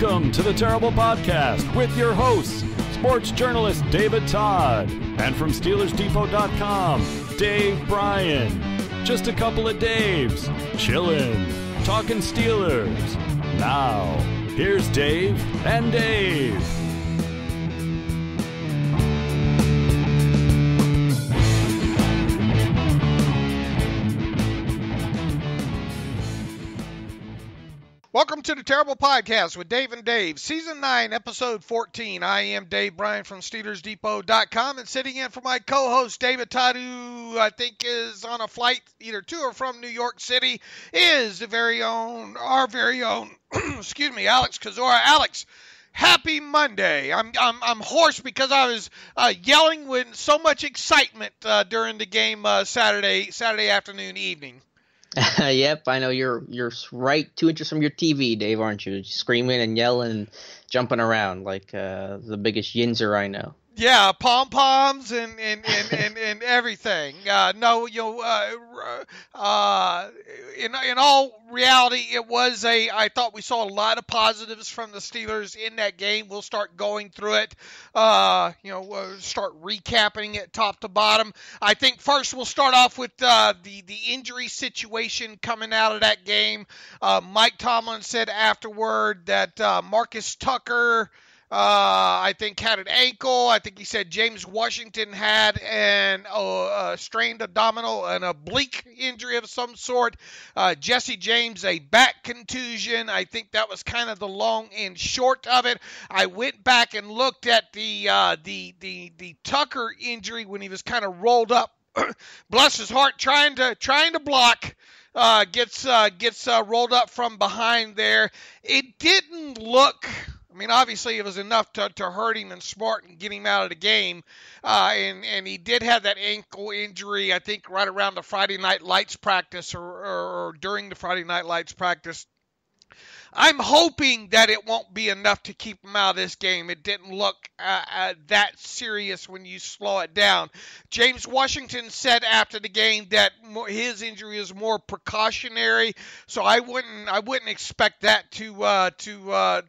Welcome to the Terrible Podcast with your hosts, sports journalist David Todd, and from SteelersDepot.com, Dave Bryan. Just a couple of Daves, chillin', talking Steelers. Now, here's Dave and Dave. Welcome to the Terrible Podcast with Dave and Dave, Season 9, Episode 14. I am Dave Bryan from SteelersDepot.com, and sitting in for my co-host, David Todd, who I think is on a flight either to or from New York City, is our very own, excuse me, Alex Kozora. Alex, happy Monday. I'm hoarse because I was yelling with so much excitement during the game Saturday afternoon, evening. Yep, I know you're right 2 inches from your TV, Dave, aren't you? Screaming and yelling and jumping around like the biggest yinzer I know. Yeah, pom-poms and everything. In all reality, I thought we saw a lot of positives from the Steelers in that game. We'll start going through it, start recapping it top to bottom. I think first we'll start off with the injury situation coming out of that game. Mike Tomlin said afterward that Marcus Tucker, I think, had an ankle. I think he said James Washington had a strained abdominal, an oblique injury of some sort. Jesse James, a back contusion. I think that was kind of the long and short of it. I went back and looked at the Tucker injury when he was kind of rolled up. Bless his heart, trying to block. Gets rolled up from behind there. It didn't look, I mean, obviously it was enough to hurt him and smart and get him out of the game. And he did have that ankle injury, I think, right around the Friday Night Lights practice or during the Friday Night Lights practice. I'm hoping that it won't be enough to keep him out of this game. It didn't look that serious when you slow it down. James Washington said after the game that his injury is more precautionary, so I wouldn't expect that to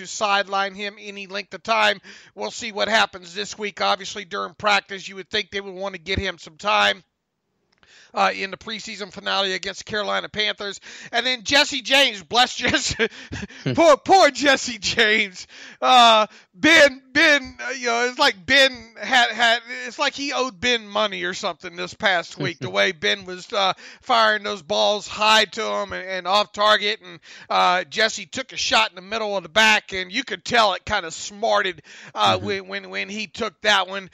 sideline him any length of time. We'll see what happens this week. Obviously, during practice, you would think they would want to get him some time in the preseason finale against the Carolina Panthers. And then Jesse James, bless Jesse, poor Jesse James. Ben, it's like Ben it's like he owed Ben money or something this past week, the way Ben was firing those balls high to him and off target. And Jesse took a shot in the middle of the back, and you could tell it kind of smarted when he took that one.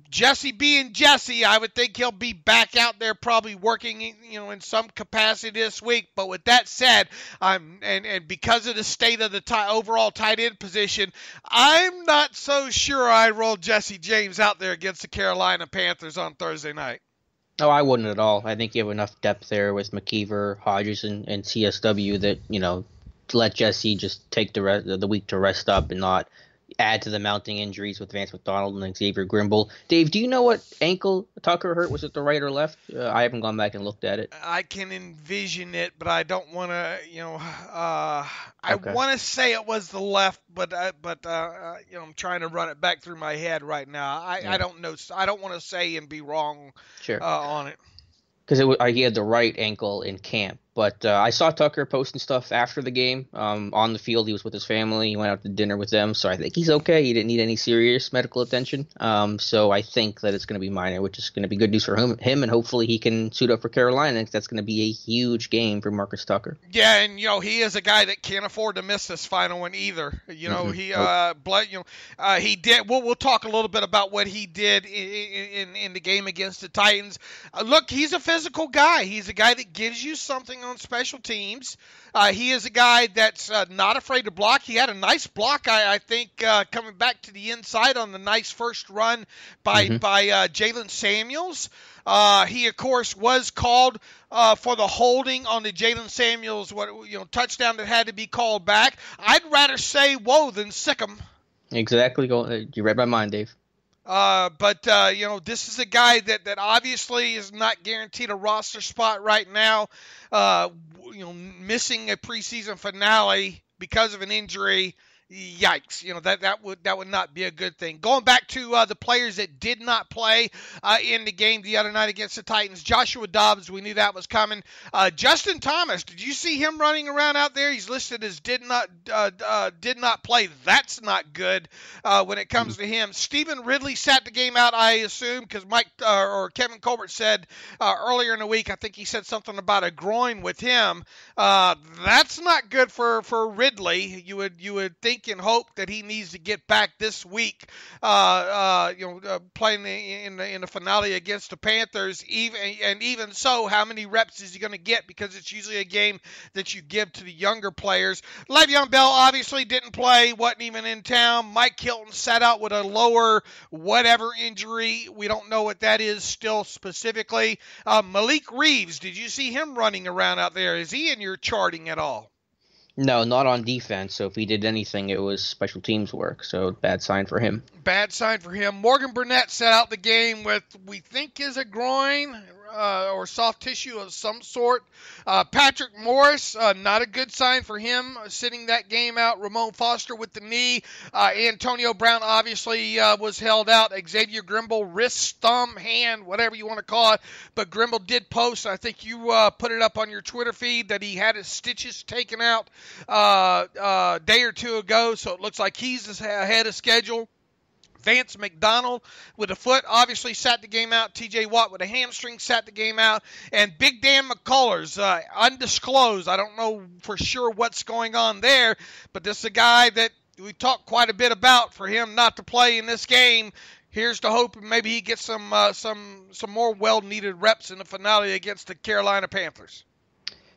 Jesse being Jesse, I would think he'll be back out there probably working, in some capacity this week. But with that said, and because of the state of the overall tight end position, I'm not so sure I roll Jesse James out there against the Carolina Panthers on Thursday night. Oh, I wouldn't at all. I think you have enough depth there with McKeever, Hodges, and CSW that, to let Jesse just take the week to rest up and not add to the mounting injuries with Vance McDonald and Xavier Grimble. Dave, do you know what ankle Tucker hurt? Was it the right or left? I haven't gone back and looked at it. I can envision it, but I don't want to, I Okay. want to say it was the left, but I'm trying to run it back through my head right now. I don't know. I don't want to say and be wrong on it. Because he had the right ankle in camp. But I saw Tucker posting stuff after the game. On the field, he was with his family. He went out to dinner with them, so I think he's okay. He didn't need any serious medical attention. So I think that it's going to be minor, which is going to be good news for him, and hopefully he can suit up for Carolina. That's going to be a huge game for Marcus Tucker. Yeah, and he is a guy that can't afford to miss this final one either. He did. We'll talk a little bit about what he did in the game against the Titans. Look, he's a physical guy. He's a guy that gives you something on special teams. He is a guy that's not afraid to block. He had a nice block, I think, coming back to the inside on the nice first run by Jalen Samuels. He, of course, was called for the holding on the Jalen Samuels touchdown that had to be called back. I'd rather say whoa than sick 'em. Exactly. You read my mind, Dave. But this is a guy that obviously is not guaranteed a roster spot right now. Missing a preseason finale because of an injury, yikes, that would not be a good thing. Going back to the players that did not play in the game the other night against the Titans, Joshua Dobbs, we knew that was coming. Justin Thomas, did you see him running around out there? He's listed as did not play. That's not good when it comes to him. Stephen Ridley sat the game out, I assume, because Kevin Colbert said earlier in the week, I think he said something about a groin with him. That's not good for Ridley. You would think and hope that he needs to get back this week, playing in the finale against the Panthers. Even so, how many reps is he going to get? Because it's usually a game that you give to the younger players. Le'Veon Bell obviously didn't play, wasn't even in town. Mike Hilton sat out with a lower whatever injury. We don't know what that is still specifically. Malik Reeves, did you see him running around out there? Is he in your charting at all? No, not on defense. So if he did anything, it was special teams work. So bad sign for him. Bad sign for him. Morgan Burnett sat out the game with, we think, is a groin or soft tissue of some sort. Patrick Morris, not a good sign for him, sitting that game out. Ramon Foster with the knee. Antonio Brown obviously was held out. Xavier Grimble, wrist, thumb, hand, whatever you want to call it. But Grimble did post, I think you put it up on your Twitter feed, that he had his stitches taken out a day or two ago. So it looks like he's ahead of schedule. Vance McDonald with a foot obviously sat the game out. TJ Watt with a hamstring sat the game out. And Big Dan McCullers, undisclosed. I don't know for sure what's going on there, but this is a guy that we talked quite a bit about. For him not to play in this game, here's to hope maybe he gets some more well-needed reps in the finale against the Carolina Panthers.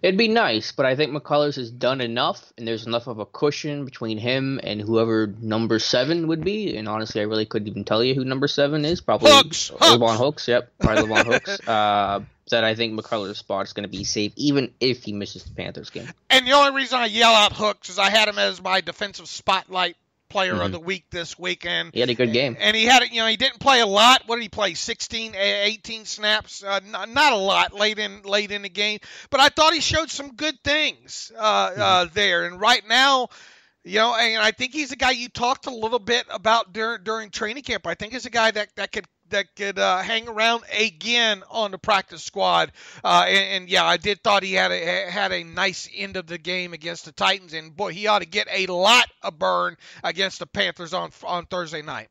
It'd be nice, but I think McCullers has done enough, and there's enough of a cushion between him and whoever number 7 would be. And honestly, I really couldn't even tell you who number 7 is. Probably Levon Hooks. Yep, probably Levon Hooks. That I think McCullers' spot is going to be safe, even if he misses the Panthers game. And the only reason I yell out Hooks is I had him as my defensive spotlight player of the week this weekend. He had a good game. And he had, he didn't play a lot. What did he play? 16, 18 snaps? Not a lot late in the game. But I thought he showed some good things there. And right now, and I think he's a guy you talked a little bit about during training camp. I think he's a guy that could hang around again on the practice squad. I did thought he had a nice end of the game against the Titans, and boy, he ought to get a lot of burn against the Panthers on Thursday night.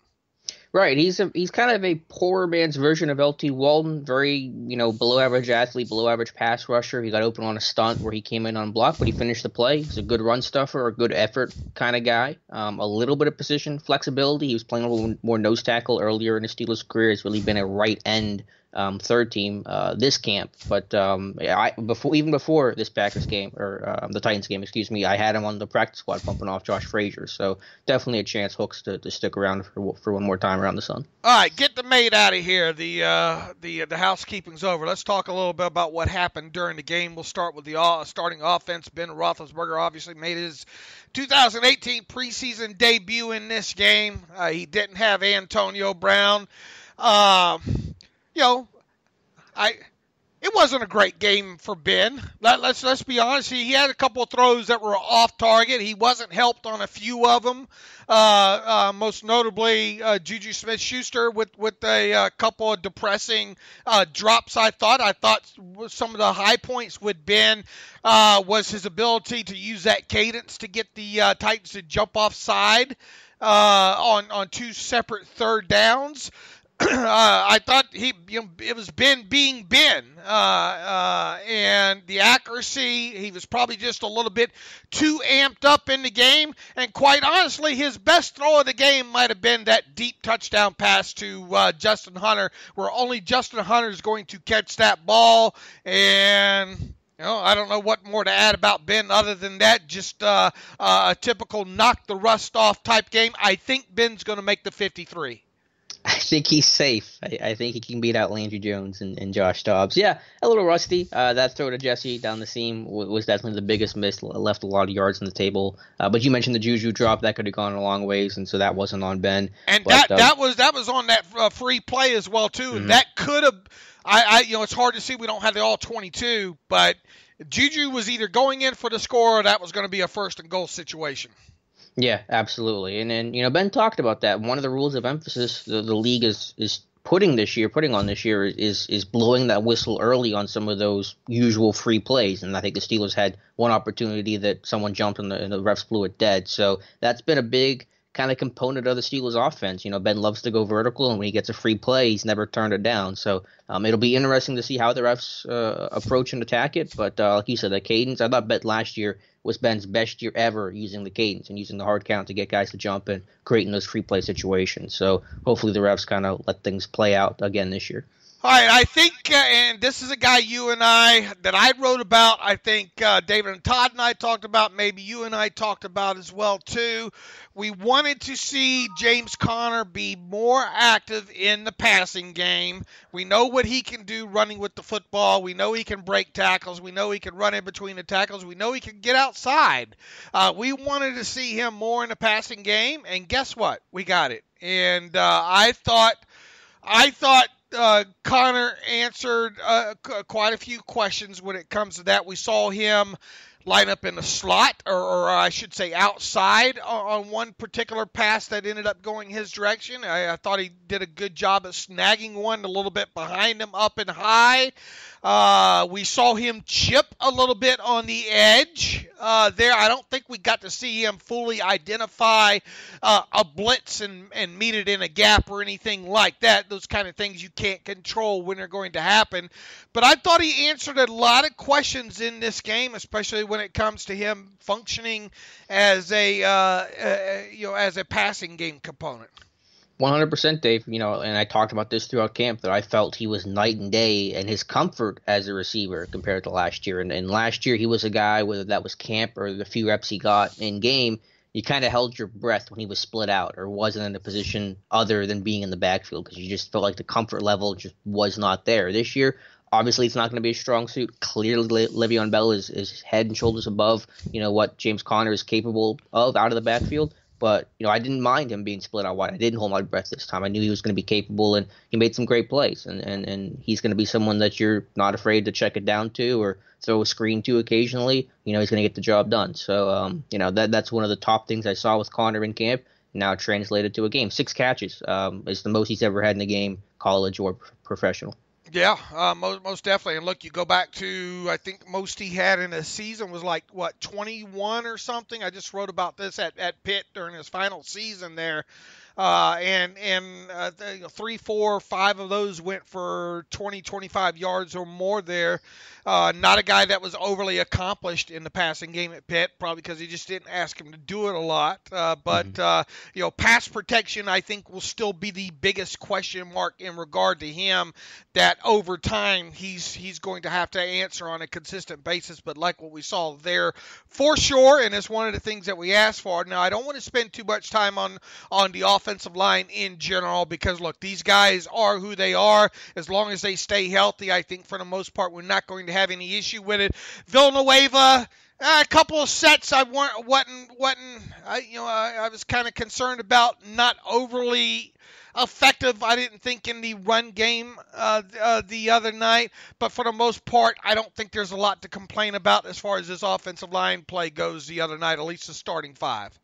Right, he's kind of a poor man's version of LT Walton, very, below average athlete, below average pass rusher. He got open on a stunt where he came in on block, but he finished the play. He's a good run stuffer, a good effort kind of guy. A little bit of position flexibility. He was playing a little more nose tackle earlier in his Steelers career. He's really been a right end third team this camp, but before this Packers game or the Titans game, I had him on the practice squad pumping off Josh Frazier. So definitely a chance Hooks to stick around for one more time around the sun. All right, get the maid out of here. The housekeeping's over. Let's talk a little bit about what happened during the game. We'll start with the starting offense. Ben Roethlisberger obviously made his 2018 preseason debut in this game. He didn't have Antonio Brown. It wasn't a great game for Ben. Let's be honest. He had a couple of throws that were off target. He wasn't helped on a few of them. Most notably, Juju Smith-Schuster with a couple of depressing drops. I thought some of the high points with Ben was his ability to use that cadence to get the Titans to jump offside on 2 separate third downs. I thought it was Ben being Ben, and the accuracy, he was probably just a little bit too amped up in the game, and quite honestly, his best throw of the game might have been that deep touchdown pass to Justin Hunter, where only Justin Hunter is going to catch that ball, and I don't know what more to add about Ben other than that, just a typical knock the rust off type game. I think Ben's going to make the 53. I think he's safe. I think he can beat out Landry Jones and Josh Dobbs. Yeah, a little rusty. That throw to Jesse down the seam was definitely the biggest miss. Left a lot of yards on the table. But you mentioned the Juju drop. That could have gone a long ways, and so that wasn't on Ben. And that was on that free play as well too. And that could have. It's hard to see. We don't have the all 22, but Juju was either going in for the score or that was going to be a first and goal situation. Yeah, absolutely. And then, Ben talked about that. One of the rules of emphasis the league is putting on this year is blowing that whistle early on some of those usual free plays. And I think the Steelers had one opportunity that someone jumped and the refs blew it dead. So that's been a big kind of component of the Steelers offense. Ben loves to go vertical, and when he gets a free play, he's never turned it down. So it'll be interesting to see how the refs approach and attack it. But like you said, the cadence, I thought last year was Ben's best year ever using the cadence and using the hard count to get guys to jump and creating those free play situations. So hopefully the refs kind of let things play out again this year. All right, I think, and this is a guy that I wrote about, I think David and Todd and I talked about, maybe you and I talked about as well, too. We wanted to see James Conner be more active in the passing game. We know what he can do running with the football. We know he can break tackles. We know he can run in between the tackles. We know he can get outside. We wanted to see him more in the passing game, and guess what? We got it. And I thought Connor answered quite a few questions when it comes to that. We saw him line up in the slot, or I should say outside, on one particular pass that ended up going his direction. I thought he did a good job of snagging one a little bit behind him up and high. We saw him chip a little bit on the edge there. I don't think we got to see him fully identify a blitz and meet it in a gap or anything like that. Those kind of things you can't control when they're going to happen. But I thought he answered a lot of questions in this game, especially when it comes to him functioning as a passing game component. 100%, Dave. And I talked about this throughout camp, that I felt he was night and day in his comfort as a receiver compared to last year. And last year he was a guy, whether that was camp or the few reps he got in game, you kind of held your breath when he was split out or wasn't in a position other than being in the backfield, because you just felt like the comfort level just was not there. This year, obviously, it's not going to be a strong suit. Clearly, Le'Veon Bell is head and shoulders above, what James Conner is capable of out of the backfield. But, I didn't mind him being split out wide. I didn't hold my breath this time. I knew he was going to be capable, and he made some great plays. And he's going to be someone that you're not afraid to check it down to or throw a screen to occasionally. He's going to get the job done. So, that's one of the top things I saw with Conner in camp, now translated to a game. 6 catches is the most he's ever had in a game, college or professional. Yeah, most definitely. And look, you go back to, I think most he had in a season was 21 or something. I just wrote about this at Pitt during his final season there. And 3, 4, 5 of those went for 20, 25 yards or more there. Not a guy that was overly accomplished in the passing game at Pitt, probably because he just didn't ask him to do it a lot. But pass protection, I think, will still be the biggest question mark in regard to him, that over time he's going to have to answer on a consistent basis. But like what we saw there, for sure, and it's one of the things that we asked for. Now, I don't want to spend too much time on the offensive line in general, because, look, these guys are who they are. As long as they stay healthy, I think for the most part we're not going to have any issue with it. Villanueva, a couple of sets I was kind of concerned about, not overly effective, I didn't think, in the run game the other night. But for the most part, I don't think there's a lot to complain about as far as this offensive line play goes the other night, at least the starting 5.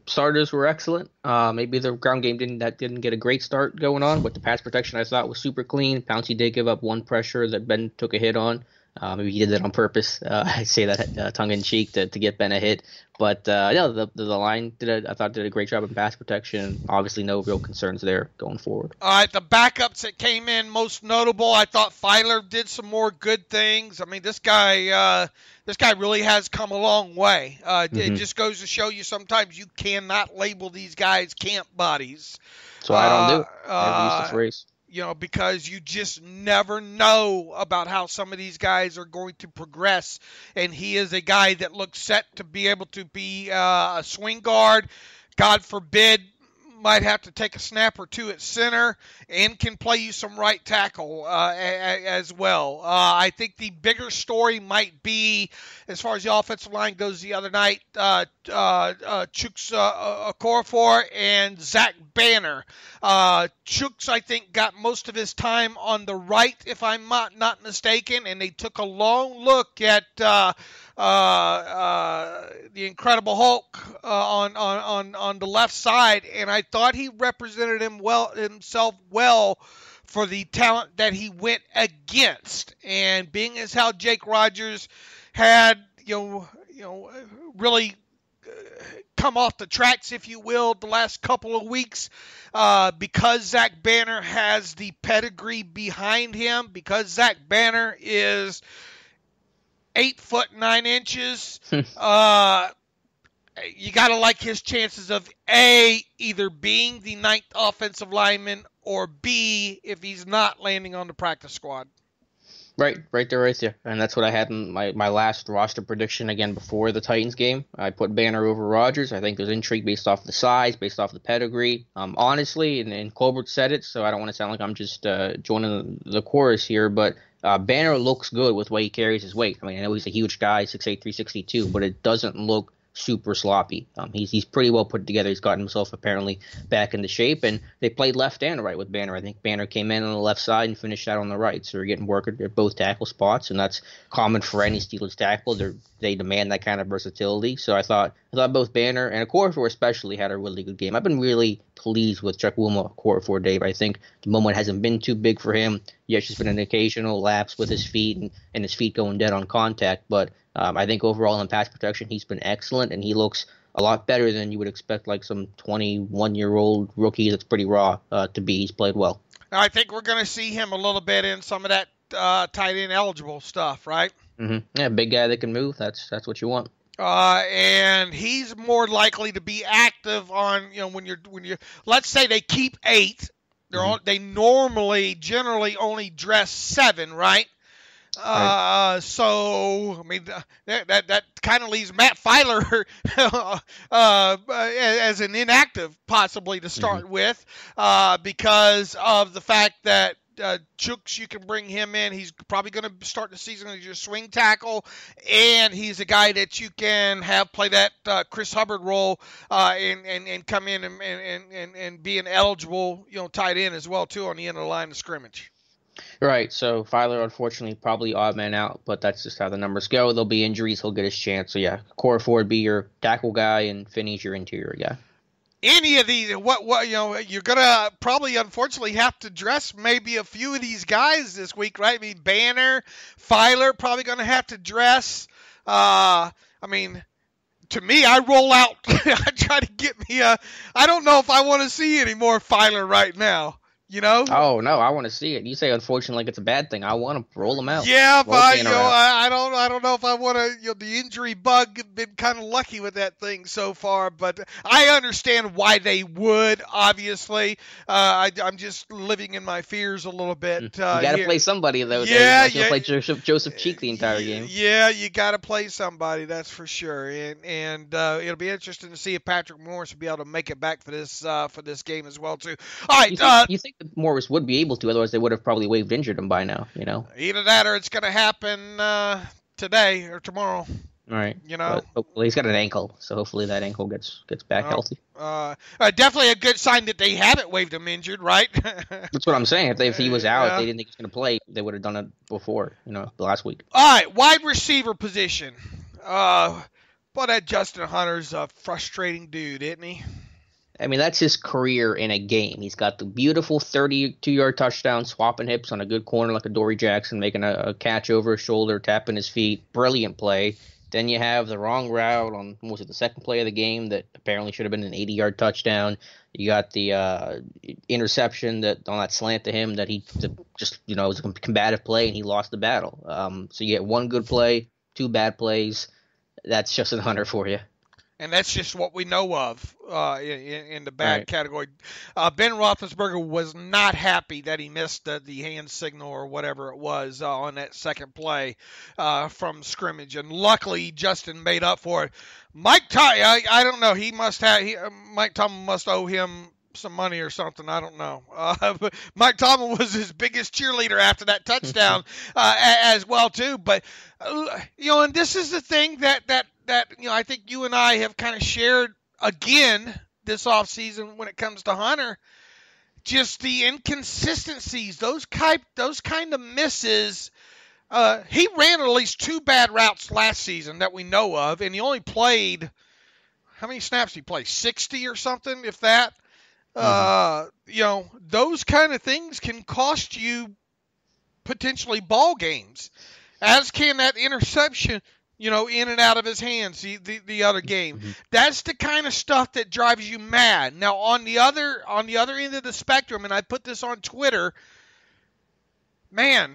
Starters were excellent. Maybe the ground game didn't get a great start going on, but the pass protection I thought was super clean. Pouncey did give up one pressure that Ben took a hit on. Maybe he did that on purpose. I say that tongue in cheek to get Ben a hit. But the line did a great job in pass protection. Obviously, no real concerns there going forward. All right, the backups that came in, most notable, I thought Filer did some more good things. I mean, this guy really has come a long way. It just goes to show you sometimes you cannot label these guys camp bodies. So I don't do it. I never used the phrase. Because you just never know about how some of these guys are going to progress. And he is a guy that looks set to be able to be a swing guard. God forbid might have to take a snap or two at center and can play you some right tackle as well. I think the bigger story might be, as far as the offensive line goes the other night, Chuks Okorafor and Zach Banner. Chuks, I think, got most of his time on the right, if I'm not mistaken, and they took a long look at the Incredible Hulk on the left side, and I thought he represented himself well for the talent that he went against. And being as how Jake Rodgers had really come off the tracks, if you will, the last couple of weeks, because Zach Banner has the pedigree behind him, because Zach Banner is 8'9". You got to like his chances of A, either being the 9th offensive lineman, or B, if he's not landing on the practice squad. Right there with you. And that's what I had in my last roster prediction again before the Titans game. I put Banner over Rodgers. I think there's intrigue based off the size, based off the pedigree. Honestly, and Colbert said it, so I don't want to sound like I'm just joining the chorus here, but Banner looks good with the way he carries his weight. I mean, I know he's a huge guy, 6'8", 362, but it doesn't look super sloppy. He's pretty well put together. He's gotten himself apparently back into shape, and they played left and right with Banner. I think Banner came in on the left side and finished out on the right, so they're getting work at both tackle spots, and that's common for any Steelers tackle. They demand that kind of versatility. So I thought both Banner and Okorafor especially had a really good game. I've been really pleased with Chukwuma Okorafor, Dave. I think the moment hasn't been too big for him. Yes, there's been an occasional lapse with his feet and his feet going dead on contact, but I think overall in pass protection, he's been excellent, and he looks a lot better than you would expect like some 21-year-old rookie that's pretty raw to be. He's played well. I think we're going to see him a little bit in some of that tight end eligible stuff, right? Mm-hmm. Yeah, big guy that can move. That's what you want. And he's more likely to be active on, when you're let's say they keep 8. They generally only dress 7, right? Right. So I mean that kind of leaves Matt Filer as an inactive possibly to start with, because of the fact that Chuks, you can bring him in. He's probably going to start the season as your swing tackle, and he's a guy that you can have play that Chris Hubbard role and come in and be an eligible tight end as well too on the end of the line of scrimmage. Right, so Filer, unfortunately, probably odd man out, but that's just how the numbers go. There'll be injuries, he'll get his chance. So, yeah, Okorafor would be your tackle guy, and Finney's your interior guy. Any of these, you're going to probably, unfortunately, have to dress maybe a few of these guys this week, right? I mean, Banner, Filer, probably going to have to dress. To me, I roll out. I try to get me I don't know if I want to see any more Filer right now. Oh no, I want to see it. You say unfortunately like it's a bad thing. I want to roll them out. Yeah, but I don't know if I want to. The injury bug been kind of lucky with that thing so far, but I understand why they would. Obviously, I'm just living in my fears a little bit. You got to play somebody though. Yeah, you play Joseph Cheek the entire game. Yeah, you got to play somebody. That's for sure. And it'll be interesting to see if Patrick Morris will be able to make it back for this game as well too. All right, you think Morris would be able to, otherwise they would have probably waived injured him by now, Either that or it's going to happen today or tomorrow. All right. But hopefully he's got an ankle, so hopefully that ankle gets back healthy. Definitely a good sign that they haven't waived him injured, right? That's what I'm saying. If he was out, if they didn't think he was going to play, they would have done it before, the last week. All right, wide receiver position. But that Justin Hunter's a frustrating dude, isn't he? I mean, that's his career in a game. He's got the beautiful 32-yard touchdown, swapping hips on a good corner like a Dory Jackson, making a catch over his shoulder, tapping his feet. Brilliant play. Then you have the wrong route on, was it the second play of the game that apparently should have been an 80-yard touchdown. You got the interception that on that slant to him that it was a combative play and he lost the battle. So you get one good play, 2 bad plays. That's Justin Hunter for you. And that's just what we know of in the bad category. Ben Roethlisberger was not happy that he missed the hand signal or whatever it was on that second play from scrimmage. And luckily, Justin made up for it. Mike Tomlin, I don't know. Mike Tomlin must owe him some money or something. I don't know. But Mike Tomlin was his biggest cheerleader after that touchdown as well too. But and this is the thing that I think you and I have kind of shared again this offseason when it comes to Hunter. Just the inconsistencies, those kind of misses. He ran at least 2 bad routes last season that we know of, and he only played. How many snaps did he play? 60 or something, if that. Those kind of things can cost you potentially ball games, as can that interception, in and out of his hands the other game. Mm-hmm. That's the kind of stuff that drives you mad. Now, on the other end of the spectrum, and I put this on Twitter, man,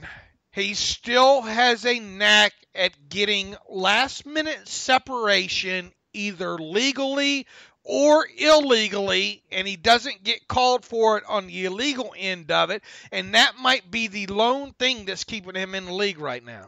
he still has a knack at getting last-minute separation either legally or illegally, and he doesn't get called for it on the illegal end of it, and that might be the lone thing that's keeping him in the league right now.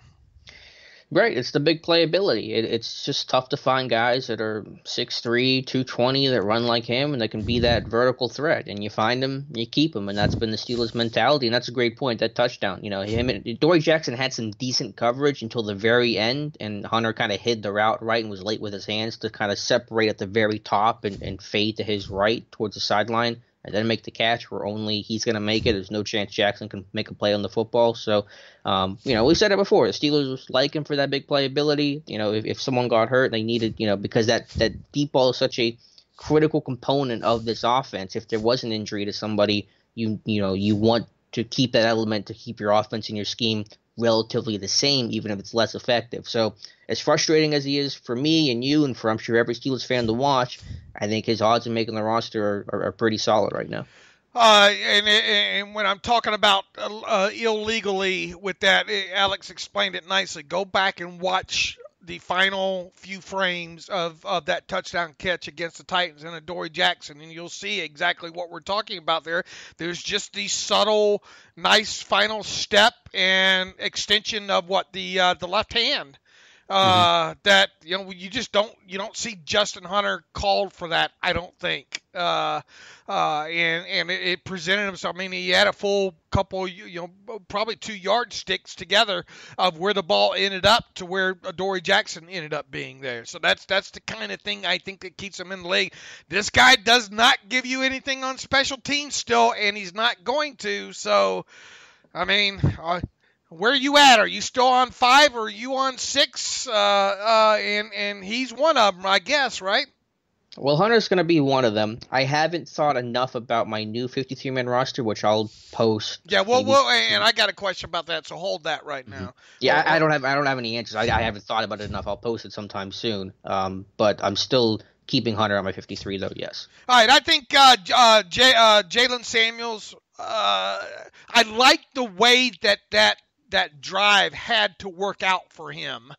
Right, it's the big playability. It's just tough to find guys that are 6'3", 220 that run like him and that can be that vertical threat. And you find them, you keep them, and that's been the Steelers' mentality. And that's a great point, that touchdown. Him and Dory Jackson had some decent coverage until the very end, and Hunter kind of hid the route right and was late with his hands to kind of separate at the very top and fade to his right towards the sideline. And then make the catch where only he's going to make it. There's no chance Jackson can make a play on the football. So, we've said it before. The Steelers like him for that big playability. If someone got hurt, they needed, because that deep ball is such a critical component of this offense. If there was an injury to somebody, you want to keep that element to keep your offense and your scheme relatively the same, even if it's less effective. So as frustrating as he is for me and you and for, I'm sure, every Steelers fan to watch, I think his odds of making the roster are pretty solid right now. And when I'm talking about illegally with that, Alex explained it nicely. Go back and watch the final few frames of that touchdown catch against the Titans and Adoree Jackson, and you'll see exactly what we're talking about there. There's just the subtle, nice final step and extension of the left hand. That you just don't see Justin Hunter called for that, I don't think. And it presented himself. I mean, he had a full couple, probably 2 yardsticks together of where the ball ended up to where Adoree Jackson ended up being there. So that's the kind of thing I think that keeps him in the league. This guy does not give you anything on special teams still, and he's not going to. So, I mean, where are you at? Are you still on 5 or are you on 6? And he's one of them, I guess, right? Well, Hunter's going to be one of them. I haven't thought enough about my new 53-man roster, which I'll post. Yeah, and I got a question about that, so hold that right now. Yeah, I don't have any answers. I haven't thought about it enough. I'll post it sometime soon. But I'm still keeping Hunter on my 53, though. Yes. All right, I think Jalen Samuels. I like the way that drive had to work out for him.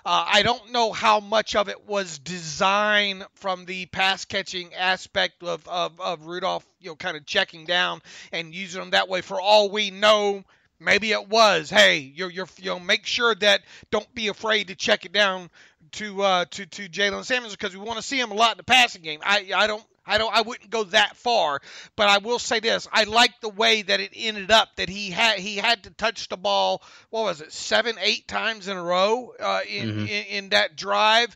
I don't know how much of it was design from the pass-catching aspect of Rudolph, kind of checking down and using them that way. For all we know, maybe it was, hey, you're make sure that don't be afraid to check it down to Jalen Samuels because we want to see him a lot in the passing game. I wouldn't go that far, but I will say this: I like the way that it ended up. That he had to touch the ball. What was it, 7-8 times in a row in that drive?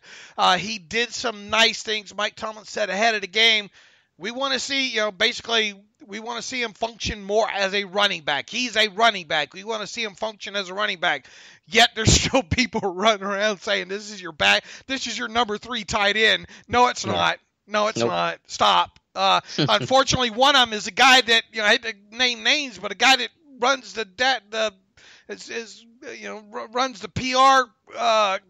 He did some nice things. Mike Tomlin said ahead of the game, we want to see, basically, we want to see him function more as a running back. He's a running back. We want to see him function as a running back. Yet there's still people running around saying this is your back. This is your number 3 tight end. No, it's not. No, it's not. Stop. Unfortunately, one of them is a guy that I hate to name names, but a guy that runs runs the PR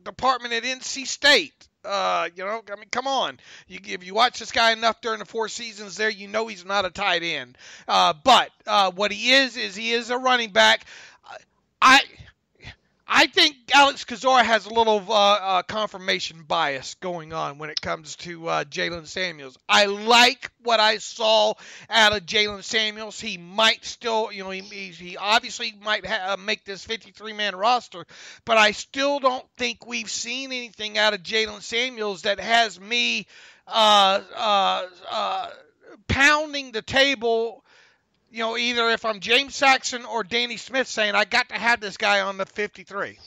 department at NC State. Come on. If you watch this guy enough during the 4 seasons there, he's not a tight end. But what he is a running back. I think Alex Kozora has a little confirmation bias going on when it comes to Jalen Samuels. I like what I saw out of Jalen Samuels. He might still, he obviously might make this 53-man roster, but I still don't think we've seen anything out of Jalen Samuels that has me pounding the table, either if I'm James Saxon or Danny Smith saying, I got to have this guy on the 53.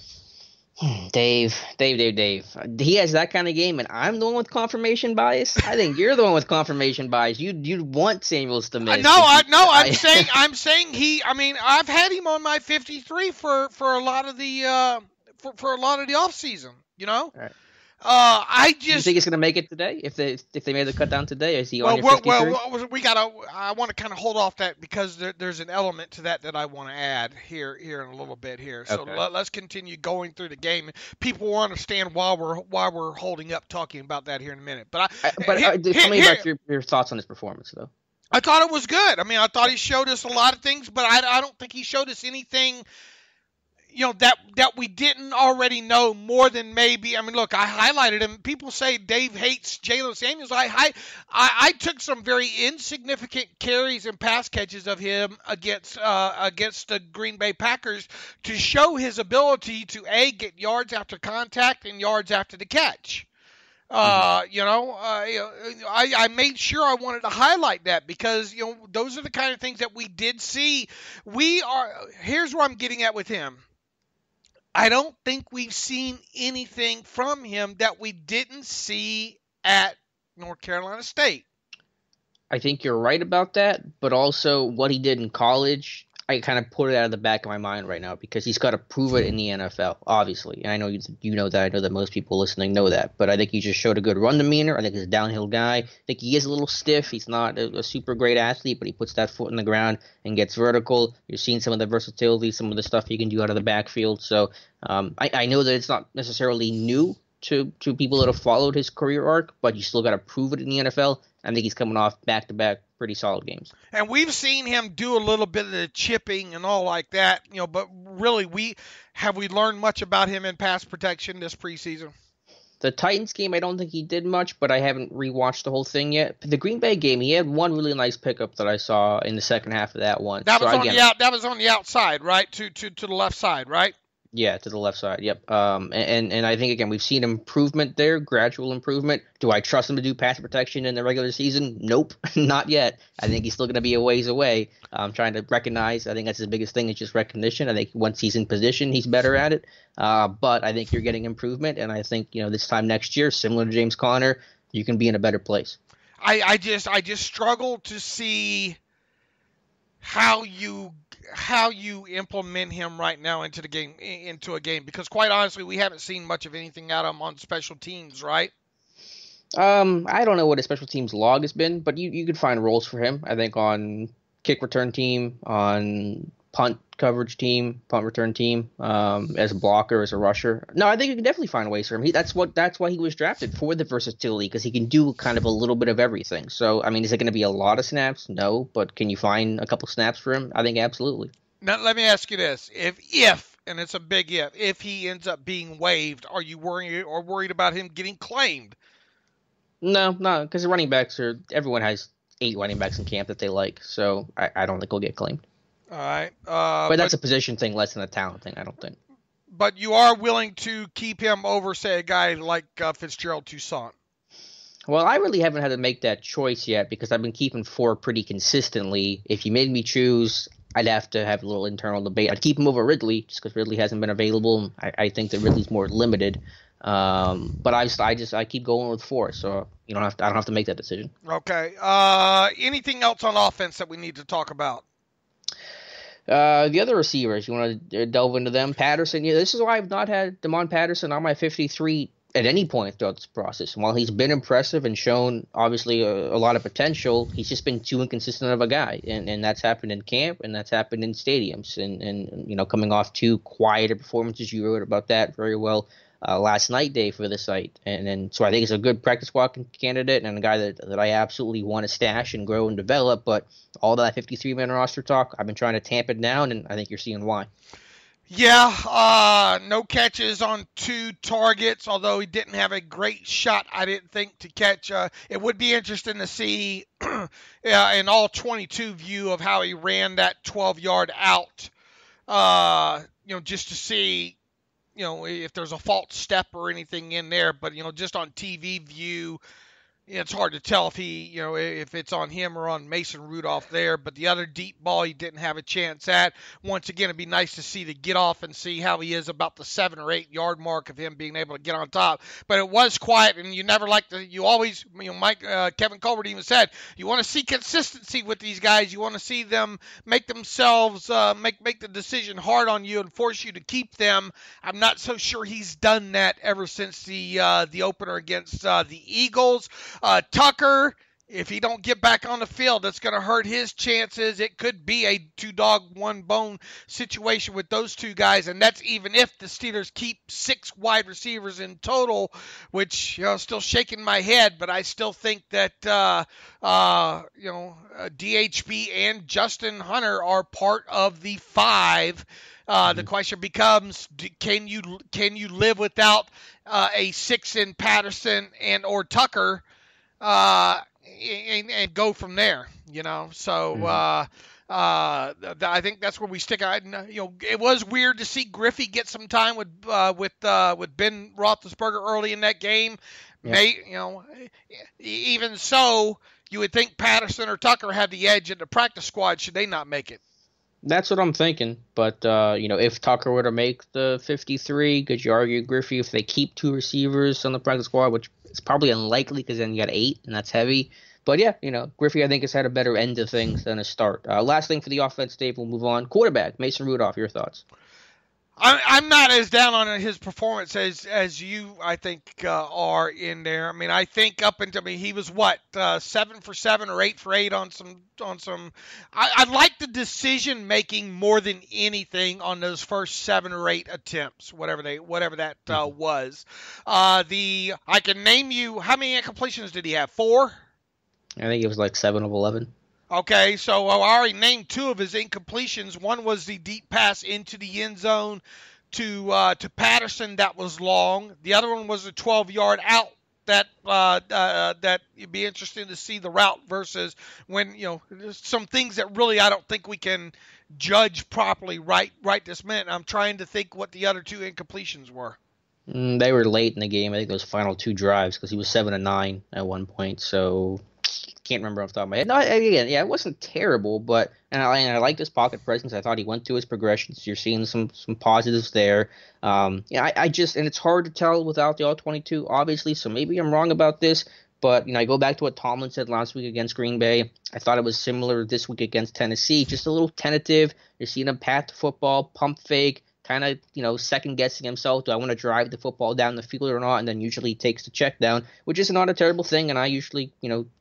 Dave. He has that kind of game, and I'm the one with confirmation bias. I think you're the one with confirmation bias. You want Samuels to miss. I'm saying he. I mean, I've had him on my 53 for a lot of the for a lot of the offseason. All right. I you think he's going to make it today? If they made the cut down today, is he on your 53? I want to kind of hold off that because there's an element to that I want to add here in a little bit here. So okay. Let's continue going through the game. People will understand why we're holding up talking about that here in a minute. But tell me about your thoughts on his performance, though. I thought it was good. I mean, I thought he showed us a lot of things, but I don't think he showed us anything that we didn't already know more than maybe. I mean, look, I highlighted him. People say Dave hates Jalen Samuels. I took some very insignificant carries and pass catches of him against the Green Bay Packers to show his ability to get yards after contact and yards after the catch. I made sure I wanted to highlight that because, those are the kind of things that we did see. Here's where I'm getting at with him. I don't think we've seen anything from him that we didn't see at North Carolina State. I think you're right about that, but also what he did in college, I kind of put it out of the back of my mind right now because he's got to prove it in the NFL, obviously. And I know you know that. I know that most people listening know that. But I think he just showed a good run demeanor. I think he's a downhill guy. I think he is a little stiff. He's not a super great athlete, but he puts that foot in the ground and gets vertical. You're seeing some of the versatility, some of the stuff he can do out of the backfield. So I know that it's not necessarily new to people that have followed his career arc, but you still got to prove it in the NFL. I think he's coming off back-to-back pretty solid games. And we've seen him do a little bit of the chipping and all like that, but really we learned much about him in pass protection this preseason? The Titans game, I don't think he did much, but I haven't rewatched the whole thing yet. The Green Bay game, he had one really nice pickup that I saw in the second half of that one. That was on the outside, right? To the left side, right? Yeah, to the left side. Yep. And I think, again, we've seen improvement there, gradual improvement. Do I trust him to do pass protection in the regular season? Nope, not yet. I think he's still going to be a ways away. I'm trying to recognize. I think that's his biggest thing is just recognition. I think once he's in position, he's better at it. But I think you're getting improvement, and I think this time next year, similar to James Conner, you can be in a better place. I just struggle to see how you implement him right now into a game because quite honestly we haven't seen much of anything out of him on special teams, right? I don't know what his special teams log has been, but you could find roles for him. I think on kick return team, on punt coverage team, punt return team, as a blocker, as a rusher. No, I think you can definitely find ways for him. That's why he was drafted, for the versatility, because he can do kind of a little bit of everything. So, I mean, is it going to be a lot of snaps? No, but can you find a couple snaps for him? I think absolutely. Now, let me ask you this. If, and it's a big if he ends up being waived, are you worried about him getting claimed? No, because the running backs everyone has 8 running backs in camp that they like, so I don't think he'll get claimed. All right. But that's a position thing less than a talent thing, I don't think. But you are willing to keep him over, say, a guy like Fitzgerald Toussaint? Well, I really haven't had to make that choice yet because I've been keeping 4 pretty consistently. If you made me choose, I'd have to have a little internal debate. I'd keep him over Ridley just because Ridley hasn't been available. I think that Ridley's more limited. But I keep going with 4, so I don't have to make that decision. Okay. Anything else on offense that we need to talk about? The other receivers, you want to delve into them? Patterson, this is why I've not had Damon Patterson on my 53 at any point throughout this process. And while he's been impressive and shown, obviously, a lot of potential, he's just been too inconsistent of a guy. And that's happened in camp, and that's happened in stadiums. And coming off 2 quieter performances, you wrote about that very well last night, Dave, for the site. And so I think he's a good practice squad candidate and a guy that I absolutely want to stash and grow and develop. But all that 53-man roster talk, I've been trying to tamp it down, and I think you're seeing why. Yeah, no catches on 2 targets, although he didn't have a great shot, I didn't think, to catch. It would be interesting to see an all 22 view of how he ran that 12-yard out, just to see, if there's a false step or anything in there. But, just on TV view, It's hard to tell if it's on him or on Mason Rudolph there, but the other deep ball he didn't have a chance at. Once again, it'd be nice to see the get off and see how he is about the 7 or 8 yard mark of him being able to get on top. But it was quiet, and you always, Kevin Colbert even said, you want to see consistency with these guys. You want to see them make themselves, make the decision hard on you and force you to keep them. I'm not so sure he's done that ever since the opener against the Eagles. Tucker, if he don't get back on the field, that's going to hurt his chances. It could be a 2-dog, 1-bone situation with those two guys, and that's even if the Steelers keep 6 wide receivers in total, which, still shaking my head, but I still think that, DHB and Justin Hunter are part of the 5. The question becomes, can you live without a 6 in Patterson and or Tucker, and go from there, So I think that's where we stick. It was weird to see Griffey get some time with Ben Roethlisberger early in that game. Yeah. Even so, you would think Patterson or Tucker had the edge in the practice squad should they not make it. That's what I'm thinking. But, if Tucker were to make the 53, could you argue Griffey if they keep 2 receivers on the practice squad, which is probably unlikely because then you got 8, and that's heavy. But, yeah, Griffey, I think, has had a better end of things than a start. Last thing for the offense, Dave, we'll move on. Quarterback, Mason Rudolph, your thoughts? I'm not as down on his performance as you, I think, are in there. I mean, I think he was 7 for 7 or 8 for 8 on some. I like the decision making more than anything on those first 7 or 8 attempts, whatever that was. I can name you how many incompletions did he have? 4? I think it was like 7 of 11. Okay, so I already named 2 of his incompletions. One was the deep pass into the end zone to Patterson that was long. The other one was a 12-yard out that it'd be interesting to see the route versus when, there's some things that really I don't think we can judge properly right this minute. I'm trying to think what the other 2 incompletions were. They were late in the game. I think those final 2 drives because he was 7-9 at one point, so can't remember off the top of my head. No, again, it wasn't terrible, but and I like his pocket presence. I thought he went through his progressions. You're seeing some positives there. I just and it's hard to tell without the All-22, obviously. So maybe I'm wrong about this, but I go back to what Tomlin said last week against Green Bay. I thought it was similar this week against Tennessee. Just a little tentative. You're seeing him pat the football, pump fake. Kind of, second guessing himself. Do I want to drive the football down the field or not? And then usually he takes the check down, which is not a terrible thing. And I usually,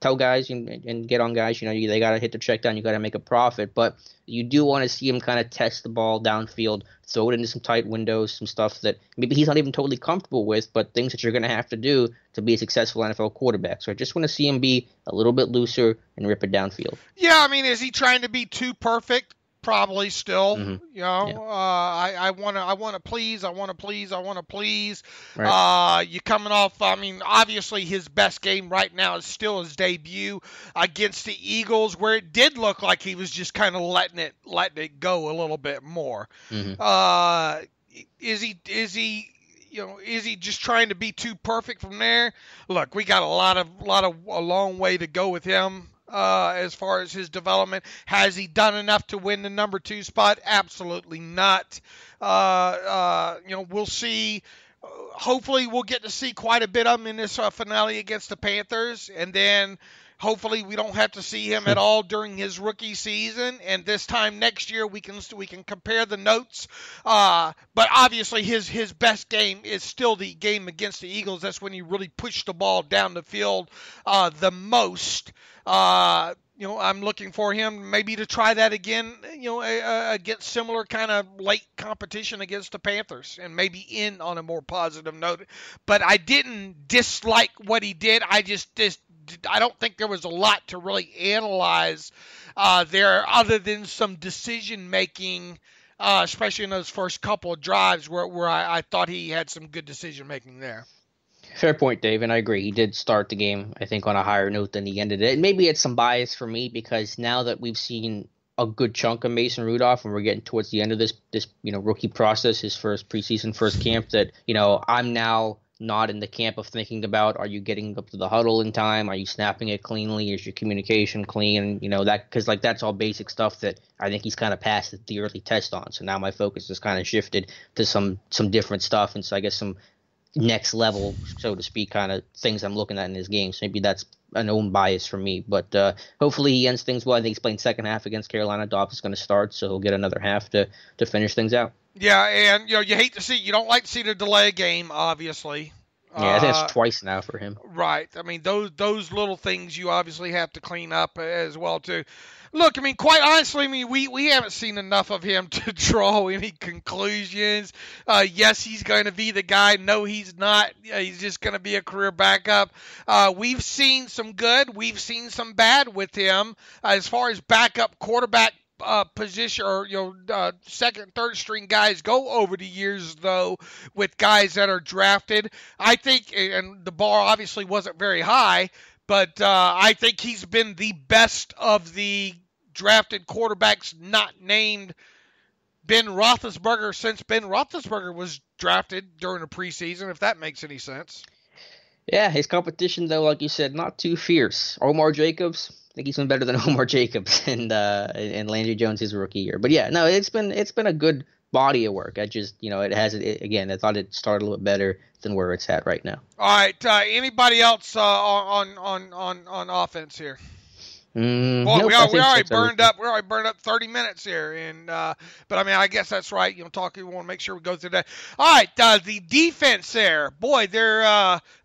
tell guys and get on guys, they got to hit the check down. You got to make a profit. But you do want to see him kind of test the ball downfield, throw it into some tight windows, some stuff that maybe he's not even totally comfortable with, but things that you're going to have to do to be a successful NFL quarterback. So I just want to see him be a little bit looser and rip it downfield. Yeah, I mean, is he trying to be too perfect? Probably still, I want to please. Right. You coming off, obviously his best game right now is still his debut against the Eagles, where it did look like he was just kind of letting it go a little bit more. Mm-hmm. Is he just trying to be too perfect from there? Look, we got a long way to go with him. As far as his development, has he done enough to win the number 2 spot? Absolutely not. We'll see. Hopefully, we'll get to see quite a bit of him in this finale against the Panthers, and then hopefully we don't have to see him at all during his rookie season. And this time next year, we can compare the notes. But obviously, his best game is still the game against the Eagles. That's when he really pushed the ball down the field the most. I'm looking for him maybe to try that again, against similar kind of late competition against the Panthers and maybe end on a more positive note. But I didn't dislike what he did. I don't think there was a lot to really analyze there other than some decision making, especially in those first couple of drives where I thought he had some good decision making there. Fair point, Dave, and I agree. He did start the game, I think, on a higher note than he ended it. Maybe it's some bias for me because now that we've seen a good chunk of Mason Rudolph and we're getting towards the end of this rookie process, his first preseason, first camp, that, I'm now not in the camp of thinking about, are you getting up to the huddle in time? Are you snapping it cleanly? Is your communication clean? That, because like that's all basic stuff that I think he's kind of passed the early test on. So now my focus has kind of shifted to some different stuff. And so I guess some next level, so to speak, kind of things I'm looking at in his games. Maybe that's an own bias for me, but hopefully he ends things well. I think he's playing second half against Carolina. Dobbs is going to start, so he'll get another half to finish things out. Yeah, and you don't like to see the delay game, obviously. Yeah, I think it's twice now for him. Right. I mean, those little things you obviously have to clean up as well too. Look, I mean, quite honestly, we haven't seen enough of him to draw any conclusions. Yes, he's going to be the guy. No, he's not. He's just going to be a career backup. We've seen some good. We've seen some bad with him as far as backup quarterback position or second, third string guys go over the years, though, with guys that are drafted. I think, and the bar obviously wasn't very high, but I think he's been the best of the drafted quarterbacks not named Ben Roethlisberger since Ben Roethlisberger was drafted during the preseason, if that makes any sense. Yeah, his competition, though, like you said, not too fierce. Omar Jacobs, I think he's been better than Omar Jacobs and Landry Jones his rookie year. But yeah, no, it's been a good body of work. I just, again, I thought it started a little bit better than where it's at right now. All right, anybody else on offense here? Boy, nope, we already burned up. We're already burned up 30 minutes here, and but I mean, I guess that's right. We want to make sure we go through that. All right, the defense there. Boy, they're.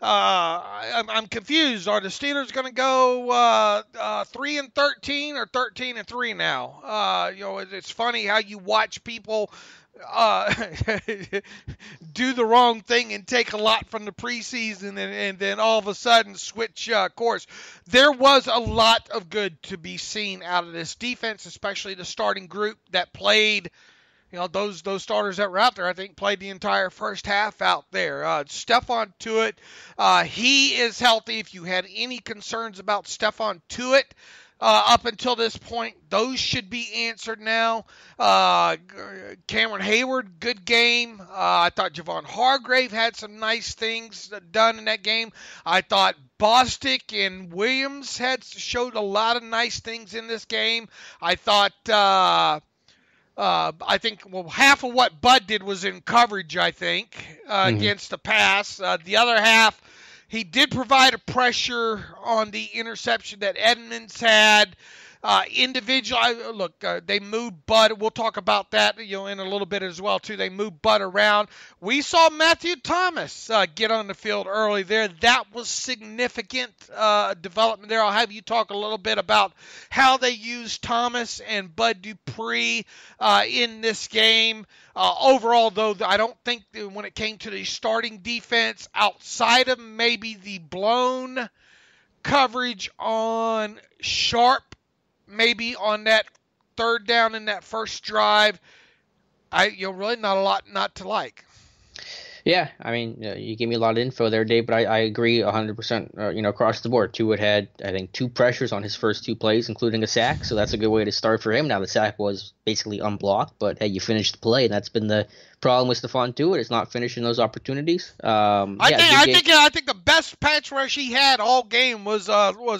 I'm confused. Are the Steelers going to go 3-13 or 13-3 now? It's funny how you watch people do the wrong thing and take a lot from the preseason and then all of a sudden switch course. There was a lot of good to be seen out of this defense, especially the starting group that played. Those starters that were out there, I think, played the entire first half out there. Stephon Tuitt, he is healthy. If you had any concerns about Stephon Tuitt, up until this point, those should be answered now. Cameron Hayward, good game. I thought Javon Hargrave had some nice things done in that game. I thought Bostic and Williams showed a lot of nice things in this game. I thought, half of what Bud did was in coverage, I think, against the pass. The other half, he did provide a pressure on the interception that Edmonds had. Individual, they moved Bud. We'll talk about that, in a little bit as well too. They moved Bud around. We saw Matthew Thomas get on the field early there. That was significant development there. I'll have you talk a little bit about how they used Thomas and Bud Dupree in this game. Overall, though, I don't think that when it came to the starting defense, outside of maybe the blown coverage on Sharp, maybe on that third down in that first drive, really not a lot not to like. Yeah, I mean, you gave me a lot of info there, Dave, but I agree 100%, across the board. Tuitt had, I think, 2 pressures on his first 2 plays, including a sack, so that's a good way to start for him. Now, the sack was basically unblocked, but, hey, you finished the play, and that's been the problem with Stephon Tuitt, is not finishing those opportunities. I think the best pass rush he had all game was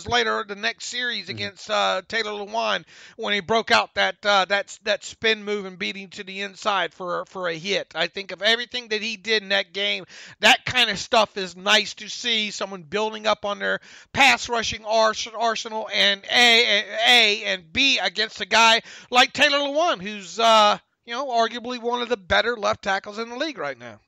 later the next series against Taylor Lewan when he broke out that spin move and beat him to the inside for a hit. I think of everything that he did in that game, that kind of stuff is nice to see. Someone building up on their pass rushing arsenal, and A and B against a guy like Taylor Lewan, who's arguably one of the better left tackles in the league right now.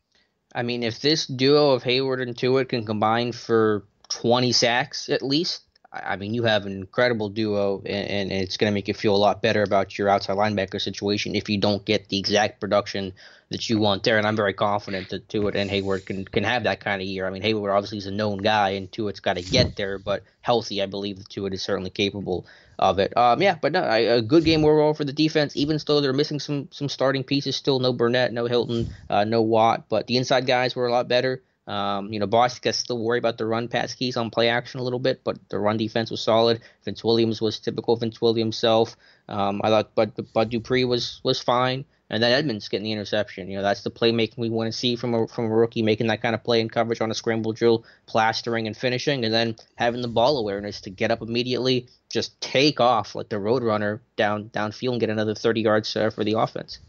I mean, if this duo of Hayward and Tuitt can combine for 20 sacks at least, I mean, you have an incredible duo, and it's going to make you feel a lot better about your outside linebacker situation if you don't get the exact production that you want there. And I'm very confident that Tuitt and Hayward can have that kind of year. I mean, Hayward obviously is a known guy, and Tuitt's got to get there, but healthy, I believe that Tuitt is certainly capable of it. But no, a good game overall for the defense, even though they're missing some starting pieces still. No Burnett, no Hilton, no Watt, but the inside guys were a lot better. Bostic has still worry about the run pass keys on play action a little bit, but the run defense was solid. Vince Williams was typical Vince Williams self. I thought Bud Dupree was fine. and then Edmonds getting the interception. That's the playmaking we want to see from a rookie, making that kind of play in coverage on a scramble drill, plastering and finishing, and then having the ball awareness to get up immediately, just take off like the road runner downfield and get another 30 yards for the offense.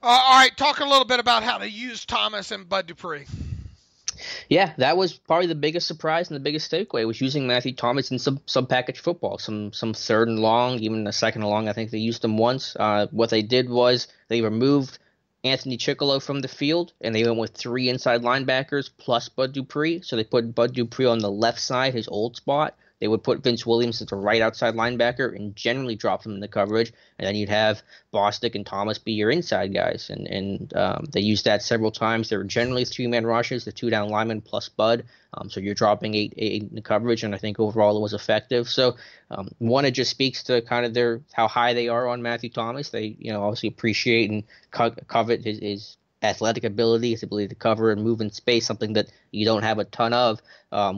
All right, talk a little bit about how to use Thomas and Bud Dupree. Yeah, that was probably the biggest surprise and the biggest takeaway was using Matthew Thomas in some package football, some third and long, even a second and long. I think they used him once. What they did was they removed Anthony Chickillo from the field, and they went with 3 inside linebackers plus Bud Dupree. So they put Bud Dupree on the left side, his old spot. They would put Vince Williams as the right outside linebacker and generally drop him in the coverage. And then you'd have Bostic and Thomas be your inside guys. And they used that several times. They were generally 3-man rushes, the 2 down linemen plus Bud. So you're dropping 8 in the coverage, and I think overall it was effective. So one, it just speaks to kind of how high they are on Matthew Thomas. They obviously appreciate and covet his athletic ability, his ability to cover and move in space, something that you don't have a ton of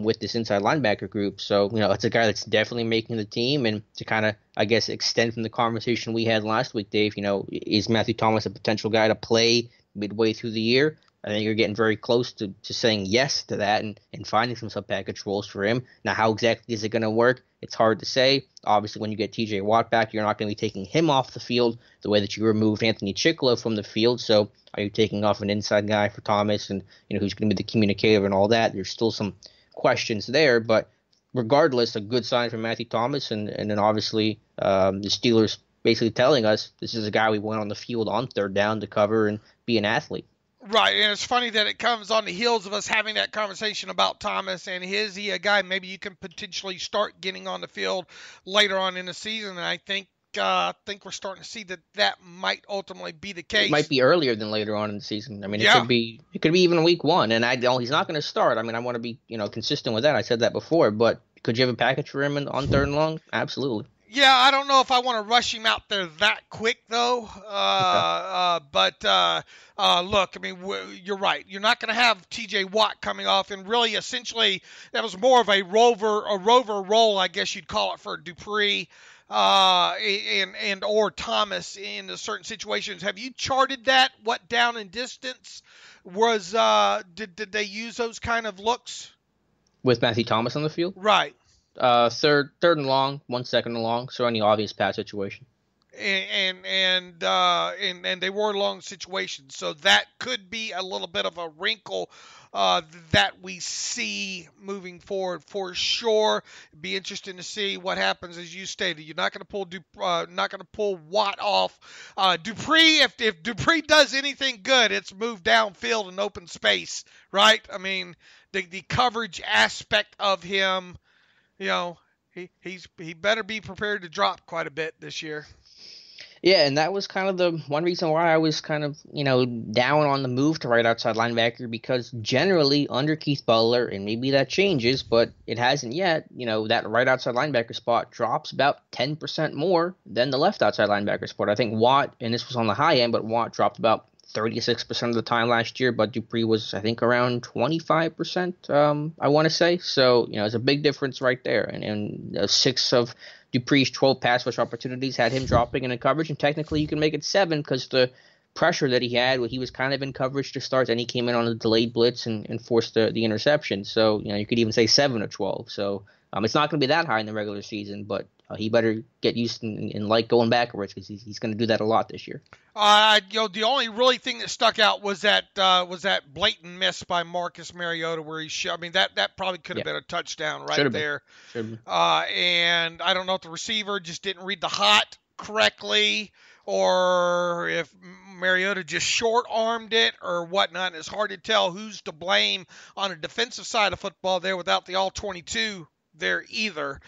with this inside linebacker group. So, it's a guy that's definitely making the team. And to kind of, I guess, extend from the conversation we had last week, Dave, is Matthew Thomas a potential guy to play midway through the year? I think you're getting very close to saying yes to that and finding some sub-package roles for him. Now, how exactly is it going to work? It's hard to say. Obviously, when you get TJ Watt back, you're not going to be taking him off the field the way that you removed Anthony Chickillo from the field. So are you taking off an inside guy for Thomas and who's going to be the communicator and all that? There's still some questions there, but regardless, a good sign for Matthew Thomas. And then obviously the Steelers basically telling us this is a guy we want on the field on third down to cover and be an athlete. Right, and it's funny that it comes on the heels of us having that conversation about Thomas, and is he a guy maybe you can potentially start getting on the field later on in the season, and I think we're starting to see that might ultimately be the case. It might be earlier than later on in the season. I mean, it could be even week 1, and he's not going to start. I mean, I want to be consistent with that. I said that before, but could you have a package for him on third and long? Absolutely. Yeah, I don't know if I want to rush him out there that quick, though. But look, I mean, you're right. You're not going to have T.J. Watt coming off, and really, essentially, that was more of a rover role, I guess you'd call it, for Dupree and or Thomas in certain situations. Have you charted that? What down and distance was? Did they use those kind of looks with Matthew Thomas on the field? Right. Third and long, 1 second and long, so any obvious pass situation. And they were long situations, so that could be a little bit of a wrinkle that we see moving forward for sure. It'd be interesting to see what happens, as you stated. You're not going to pull Watt off. Dupree, if Dupree does anything good, it's move downfield and open space, right? I mean, the coverage aspect of him. He better be prepared to drop quite a bit this year. Yeah, and that was kind of the one reason why I was kind of, down on the move to right outside linebacker, because generally under Keith Butler, and maybe that changes, but it hasn't yet, that right outside linebacker spot drops about 10% more than the left outside linebacker spot. I think Watt, and this was on the high end, but Watt dropped about 36% of the time last year, but Dupree was, I think, around 25%, I want to say. So, it's a big difference right there. And 6 of Dupree's 12 pass rush opportunities had him dropping in coverage, and technically you can make it 7 because the pressure that he had, he was kind of in coverage to start, and he came in on a delayed blitz and forced the interception. So, you could even say 7 of 12. So, it's not going to be that high in the regular season, but he better get used and like going backwards because he's going to do that a lot this year. The only really thing that stuck out was that blatant miss by Marcus Mariota where that probably could have been a touchdown right there. And I don't know if the receiver just didn't read the hot correctly or if Mariota just short-armed it or whatnot. It's hard to tell who's to blame on a defensive side of football there without the all-22 there either.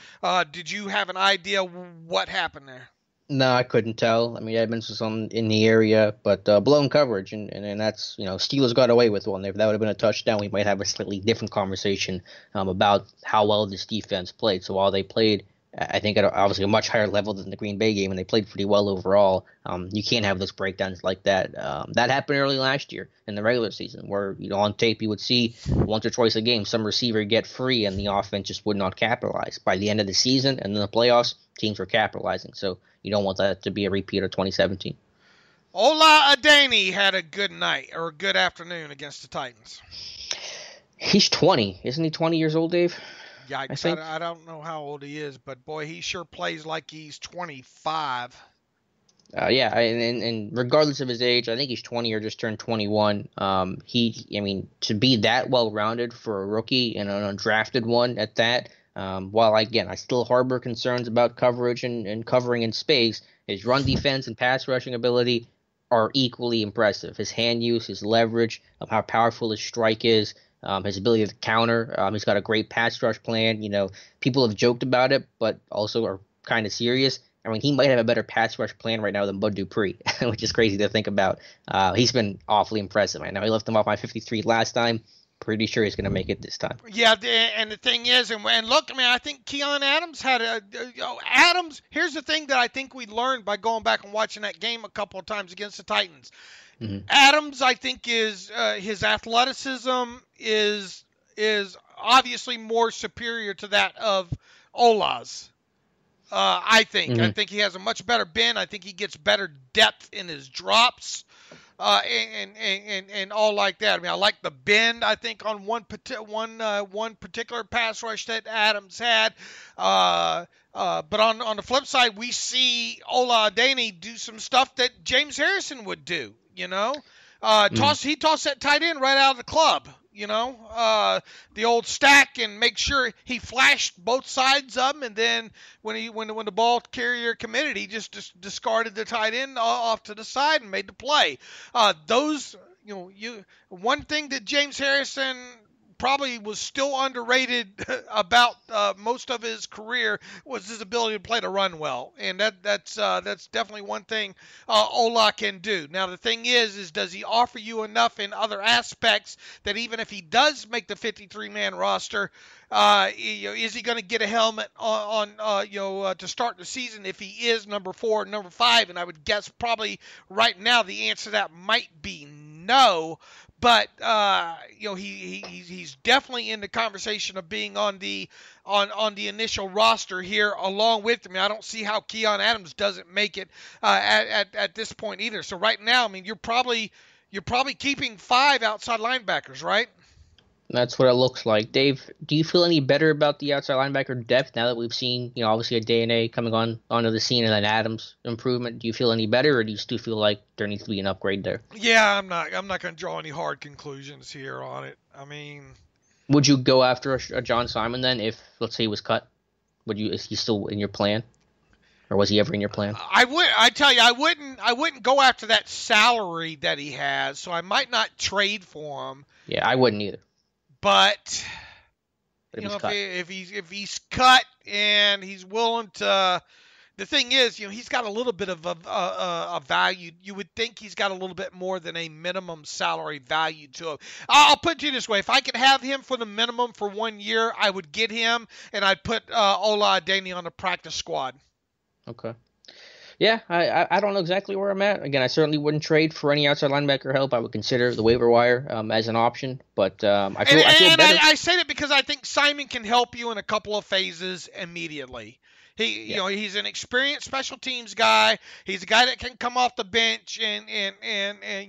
Did you have an idea what happened there? No, I couldn't tell. I mean, Edmonds was in the area, but blown coverage, and that's, Steelers got away with one. If that would have been a touchdown, we might have a slightly different conversation about how well this defense played. So while they played, I think, at obviously a much higher level than the Green Bay game, and they played pretty well overall, you can't have those breakdowns like that. That happened early last year in the regular season where, on tape you would see once or twice a game some receiver get free and the offense just would not capitalize. By the end of the season and in the playoffs, teams were capitalizing. So you don't want that to be a repeat of 2017. Ola Adeni had a good night or a good afternoon against the Titans. He's 20. Isn't he 20 years old, Dave? Yikes, I don't know how old he is, but boy, he sure plays like he's 25. Yeah, and regardless of his age, I think he's 20 or just turned 21. To be that well-rounded for a rookie and an undrafted one at that, while I still harbor concerns about coverage and covering in space, his run defense and pass rushing ability are equally impressive. His hand use, his leverage, how powerful his strike is, his ability to counter. He's got a great pass rush plan. People have joked about it, but also are kind of serious. I mean, he might have a better pass rush plan right now than Bud Dupree, which is crazy to think about. He's been awfully impressive. I know he left him off my 53 last time. Pretty sure he's going to make it this time. Yeah, and the thing is, and look, I think Keon Adams had Adams. Here's the thing that I think we learned by going back and watching that game a couple of times against the Titans. Mm-hmm. Adams, I think, is his athleticism is obviously more superior to that of Ola's. I think. Mm-hmm. I think he has a much better bend. I think he gets better depth in his drops. And all like that. I like the bend. I think on one particular pass rush that Adams had. But on the flip side, we see Ola Adeni do some stuff that James Harrison would do. He tossed that tight end right out of the club. The old stack, and make sure he flashed both sides of him, and then when the ball carrier committed, he just discarded the tight end off to the side and made the play. One thing that James Harrison probably was still underrated about most of his career was his ability to play the run well, and that's definitely one thing Ola can do. Now the thing is does he offer you enough in other aspects that even if he does make the 53-man roster, is he going to get a helmet on to start the season if he is number 4 or number 5? And I would guess probably right now the answer to that might be no. But he's definitely in the conversation of being on the initial roster here along with me. I don't see how Keon Adams doesn't make it at this point either. So right now, you're probably keeping 5 outside linebackers, right? That's what it looks like. Dave, do you feel any better about the outside linebacker depth now that we've seen, obviously a DNA coming onto the scene and then Adams' improvement? Do you feel any better, or do you still feel like there needs to be an upgrade there? Yeah, I'm not going to draw any hard conclusions here on it. Would you go after a John Simon then if, let's say, he was cut? Is he still in your plan? Or was he ever in your plan? I wouldn't go after that salary that he has, so I might not trade for him. Yeah, I wouldn't either. But if he's cut and he's willing to, the thing is, he's got a little bit of a value. You would think he's got a little bit more than a minimum salary value to him. I'll put it to you this way: if I could have him for the minimum for 1 year, I would get him, and I'd put Ola Adeni on the practice squad. Okay. Yeah, I don't know exactly where I'm at. Again, I certainly wouldn't trade for any outside linebacker help. I would consider the waiver wire as an option, but I feel better. I say that because I think Simon can help you in a couple of phases immediately. He's an experienced special teams guy. He's a guy that can come off the bench and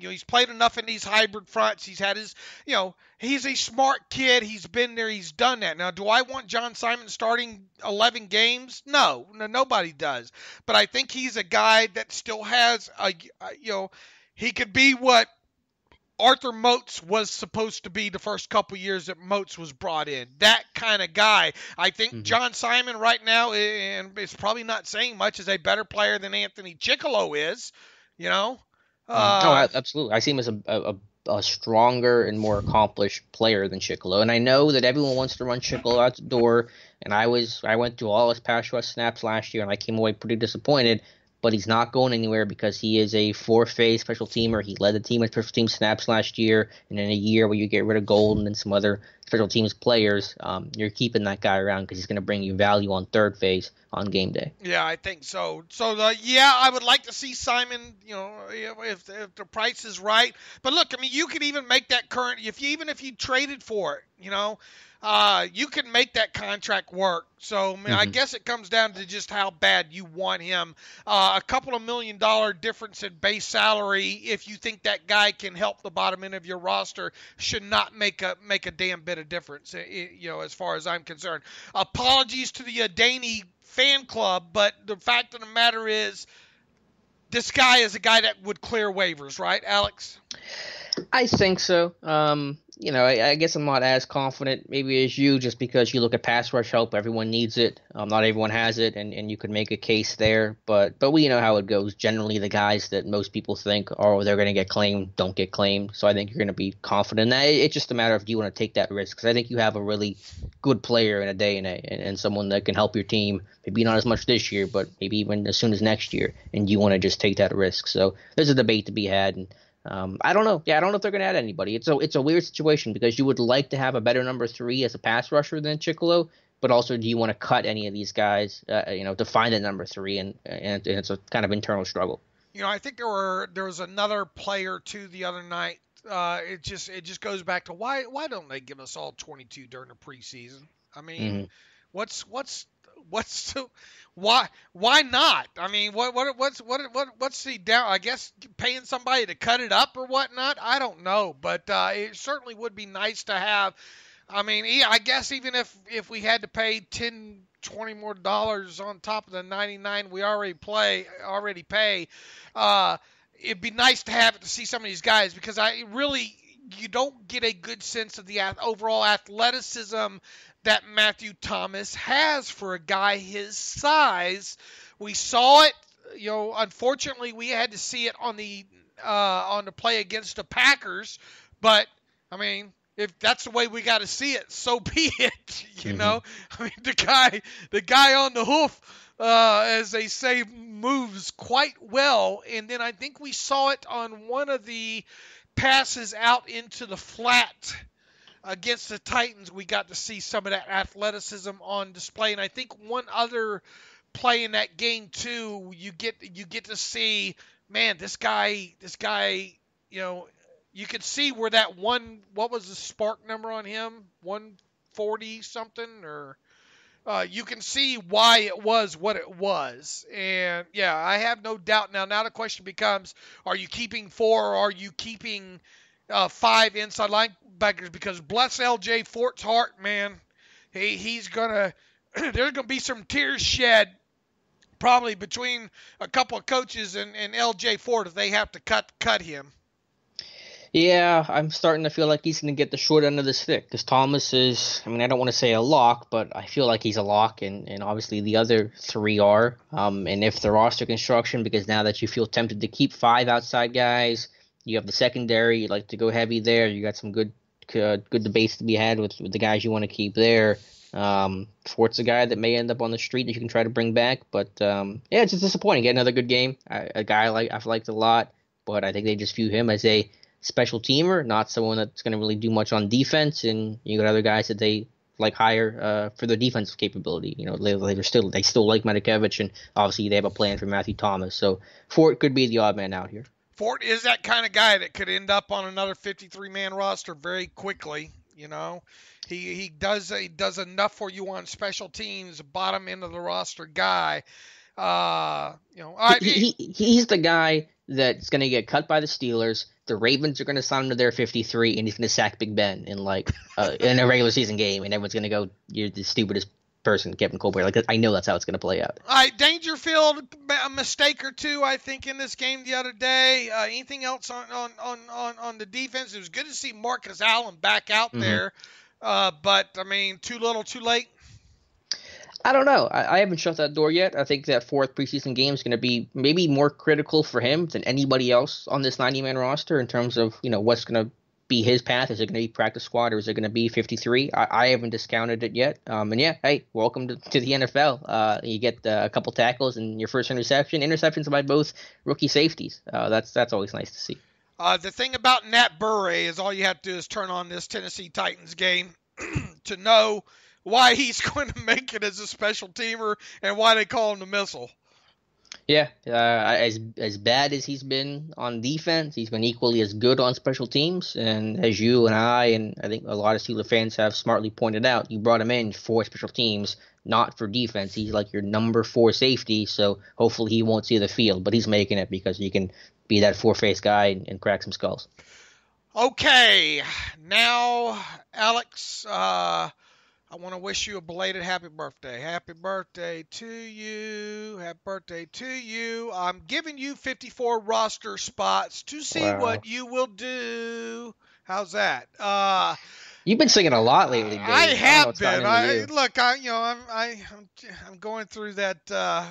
he's played enough in these hybrid fronts. He's had his, he's a smart kid. He's been there. He's done that. Now, do I want John Simon starting 11 games? No, nobody does. But I think he's a guy that still has he could be what Arthur Moats was supposed to be the first couple years that Moats was brought in. That kind of guy. I think John Simon right now, and it's probably not saying much, is a better player than Anthony Chickillo is, absolutely. I see him as a stronger and more accomplished player than Chickillo. And I know that everyone wants to run Chickillo out the door, and I went through all his pass rush snaps last year, and I came away pretty disappointed. But he's not going anywhere because he is a 4-phase special teamer. He led the team in special team snaps last year, and in a year where you get rid of Golden and some other special teams players, you're keeping that guy around because he's going to bring you value on 3rd phase on game day. Yeah, I think so. So, I would like to see Simon, if the price is right. But look, you could even make that current, if you traded for it, you can make that contract work. So, I mean, I guess it comes down to just how bad you want him. A couple of $1 million difference in base salary, if you think that guy can help the bottom end of your roster, should not make a damn bit of difference, as far as I'm concerned. Apologies to the Daney fan club, but the fact of the matter is, this guy is a guy that would clear waivers, right, Alex? I think so. I guess I'm not as confident maybe as you, just because you look at pass rush help, everyone needs it. Not everyone has it, and you could make a case there. But we know how it goes. Generally, the guys that most people think, oh, they're going to get claimed, don't get claimed. So I think you're going to be confident in that. It's just a matter of, do you want to take that risk? Because I think you have a really good player in a day and someone that can help your team. Maybe not as much this year, but maybe even as soon as next year. And you want to just take that risk. So there's a debate to be had. And I don't know. Yeah, I don't know if they're going to add anybody. It's a weird situation, because you would like to have a better number 3 as a pass rusher than Chicolo, but also, do you want to cut any of these guys, to find a number 3, and it's a kind of internal struggle. I think there was another player too the other night. It just goes back to why don't they give us all 22 during the preseason? I mean, what's why not? I mean, what's the down? I guess paying somebody to cut it up or whatnot. I don't know, but it certainly would be nice to have. I mean, I guess even if we had to pay $10, $20 more on top of the $99 we already pay, it'd be nice to have it to see some of these guys, because you don't get a good sense of the overall athleticism that Matthew Thomas has for a guy his size. We saw it, unfortunately we had to see it on the play against the Packers, but I mean, if that's the way we got to see it, so be it, I mean, the guy on the hoof, as they say, moves quite well. And then I think we saw it on one of the passes out into the flat against the Titans. We got to see some of that athleticism on display. And I think one other play in that game too, you get to see, man, this guy, you could see where that what was the spark number on him? 140 something, or you can see why it was what it was. And yeah, I have no doubt now. Now the question becomes, are you keeping 4 or are you keeping 5 inside linebackers? Because bless L.J. Fort's heart, man, he's gonna there's gonna be some tears shed probably between a couple of coaches and L.J. Fort if they have to cut him. Yeah, I'm starting to feel like he's going to get the short end of the stick, because Thomas is, I mean, I don't want to say a lock, but I feel like he's a lock, and obviously the other 3 are. And if the roster construction, because now that you feel tempted to keep 5 outside guys, you have the secondary, you like to go heavy there, you got some good debates to be had with the guys you want to keep there. Fort's a guy that may end up on the street that you can try to bring back, but yeah, it's just disappointing. Get another good game. A guy I've liked a lot, but I think they just view him as a special teamer, not someone that's going to really do much on defense. And you got other guys that they like hire for their defensive capability. They still like Medikevich, and obviously they have a plan for Matthew Thomas. So Fort could be the odd man out here. Fort is that kind of guy that could end up on another 53-man roster very quickly. He does enough for you on special teams, bottom end of the roster guy. He's the guy that's going to get cut by the Steelers. The Ravens are going to sign him to their 53, and he's going to sack Big Ben in in a regular season game, and everyone's going to go, "You're the stupidest person, Kevin Colbert." Like, I know that's how it's going to play out. All right, Dangerfield, a mistake or two, I think, in this game the other day. Anything else on the defense? It was good to see Marcus Allen back out there, but I mean, too little, too late. I don't know. I haven't shut that door yet. I think that 4th preseason game is going to be maybe more critical for him than anybody else on this 90-man roster in terms of, what's going to be his path. Is it going to be practice squad, or is it going to be 53? I haven't discounted it yet. And yeah, hey, welcome to the NFL. You get a couple tackles and your first interceptions by both rookie safeties. That's always nice to see. The thing about Nat Burre is all you have to do is turn on this Tennessee Titans game to know why he's going to make it as a special teamer and why they call him the missile. Yeah, as bad as he's been on defense, he's been equally as good on special teams. And as you and I think a lot of Steelers fans have smartly pointed out, you brought him in for special teams, not for defense. He's like your number 4 safety, so hopefully he won't see the field, but he's making it because he can be that four-faced guy and crack some skulls. Okay, now, Alex, I want to wish you a belated happy birthday. Happy birthday to you. Happy birthday to you. I'm giving you 54 roster spots to see what you will do. How's that? You've been singing a lot lately, Dave. I have been. I'm going through that a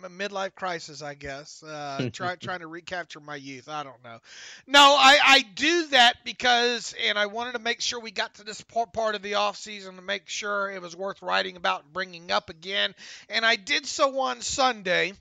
midlife crisis, I guess. Trying to recapture my youth. I don't know. No, I do that because, and I wanted to make sure we got to this part of the off season to make sure it was worth writing about and bringing up again. And I did so on Sunday.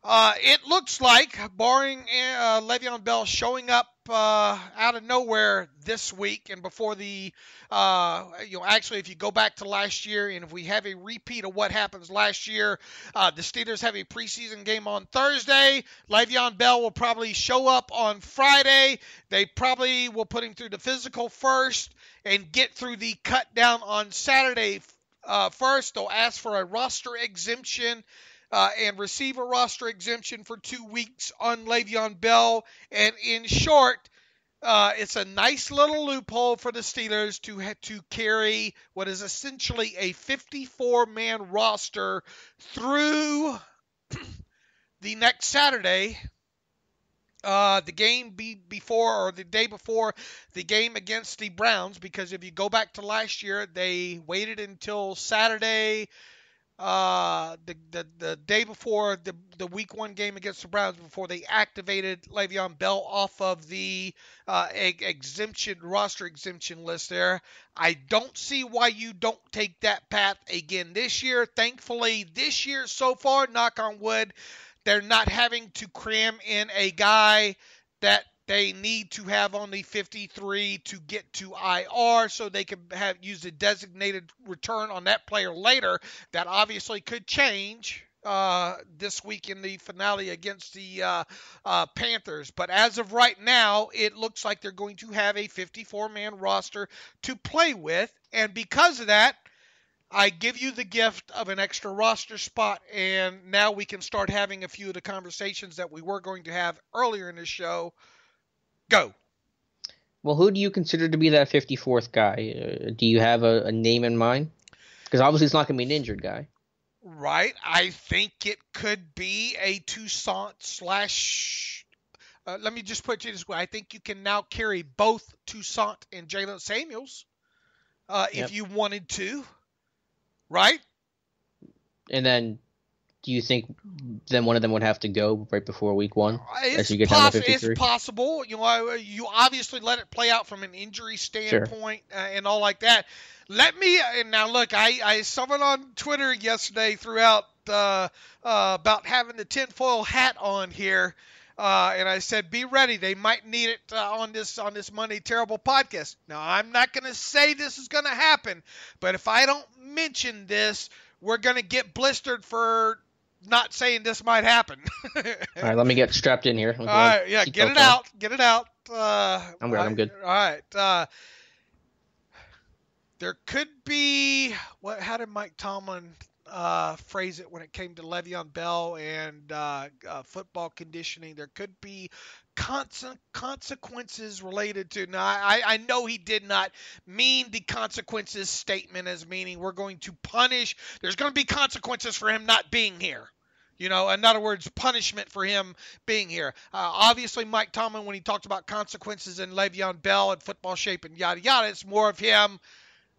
It looks like, barring Le'Veon Bell showing up out of nowhere this week, and before the, actually, if you go back to last year, and if we have a repeat of what happens last year, the Steelers have a preseason game on Thursday. Le'Veon Bell will probably show up on Friday. They probably will put him through the physical first and get through the cut down on Saturday first. They'll ask for a roster exemption. And receive a roster exemption for 2 weeks on Le'Veon Bell. And in short, it's a nice little loophole for the Steelers to carry what is essentially a 54-man roster through the next Saturday. The game before or the day before the game against the Browns, because if you go back to last year, they waited until Saturday, the day before the week 1 game against the Browns before they activated Le'Veon Bell off of the roster exemption list there. I don't see why you don't take that path again this year. Thankfully, this year so far, knock on wood, they're not having to cram in a guy that they need to have on the 53 to get to IR so they can use a designated return on that player later. That obviously could change this week in the finale against the Panthers. But as of right now, it looks like they're going to have a 54-man roster to play with. And because of that, I give you the gift of an extra roster spot, and now we can start having a few of the conversations that we were going to have earlier in the show. Go. Well, who do you consider to be that 54th guy? Do you have a name in mind? Because obviously it's not going to be an injured guy. Right. I think it could be a Toussaint / let me just put it this way. I think you can now carry both Toussaint and Jalen Samuels if you wanted to. Right? And then do you think then one of them would have to go right before week 1? It's possible. You obviously let it play out from an injury standpoint and all like that. Now look, someone on Twitter yesterday threw out about having the tinfoil hat on here. And I said, be ready. They might need it on this Monday Terrible podcast. Now, I'm not going to say this is going to happen, but if I don't mention this, we're going to get blistered for not saying this might happen. All right, let me get strapped in here. All right, yeah, get it out. I'm good. All right. There could be how did Mike Tomlin phrase it when it came to Le'Veon Bell and football conditioning? There could be consequences related to. Now, I know he did not mean the consequences statement as meaning we're going to punish. There's going to be consequences for him not being here. In other words, punishment for him being here. Obviously, Mike Tomlin, when he talked about consequences in Le'Veon Bell and football shape and yada yada, it's more of him.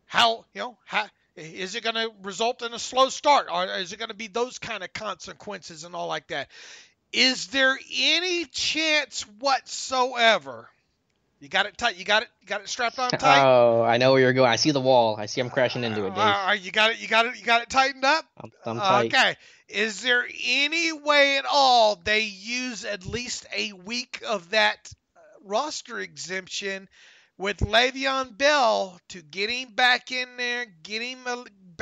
How is it going to result in a slow start, or is it going to be those kind of consequences and all like that? Is there any chance whatsoever? You got it tight. You got it strapped on tight. Oh, I know where you're going. I see the wall. I see I'm crashing into it, Dave. You got it tightened up. I'm tight. Okay. Is there any way at all they use at least a week of that roster exemption with Le'Veon Bell to get him back in there, get him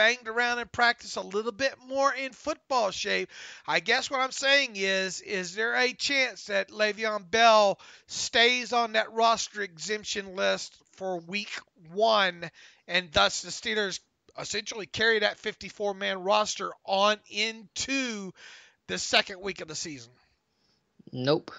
banged around in practice a little bit more in football shape. I guess what I'm saying is there a chance that Le'Veon Bell stays on that roster exemption list for week 1, and thus the Steelers essentially carry that 54-man roster on into the second week of the season? Nope.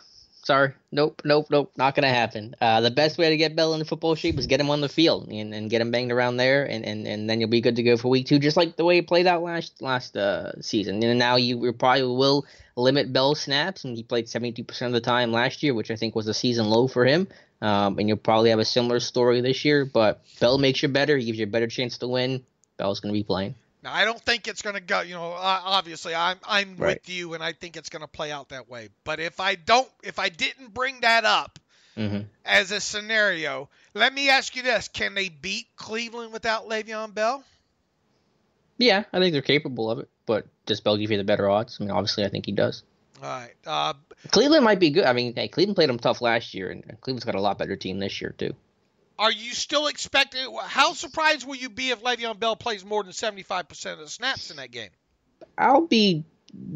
Sorry. Nope. Not going to happen. The best way to get Bell into football shape is get him on the field and get him banged around there, and then you'll be good to go for week 2, just like the way it played out last season. And now you probably will limit Bell snaps, and he played 72% of the time last year, which I think was a season low for him. And you'll probably have a similar story this year, but Bell makes you better. He gives you a better chance to win. Bell's going to be playing. Now, I don't think it's going to go, obviously I'm Right. with you, and I think it's going to play out that way. But if I didn't bring that up as a scenario, let me ask you this. Can they beat Cleveland without Le'Veon Bell? Yeah, I think they're capable of it, but does Bell give you the better odds? I mean, obviously, I think he does. All right. Cleveland might be good. I mean, hey, Cleveland played them tough last year, and Cleveland's got a lot better team this year, too. Are you still expecting – how surprised will you be if Le'Veon Bell plays more than 75% of the snaps in that game? I'll be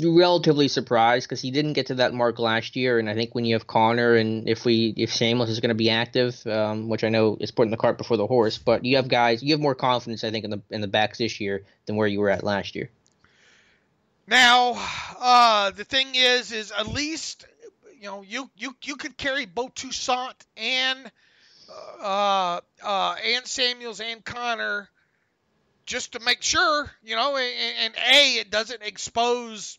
relatively surprised because he didn't get to that mark last year, and I think when you have Connor and if Samuels is going to be active, which I know is putting the cart before the horse, but you have more confidence, I think, in the backs this year than where you were at last year. Now, the thing is at least you could carry both Toussaint and Samuels and Connor just to make sure, and it doesn't expose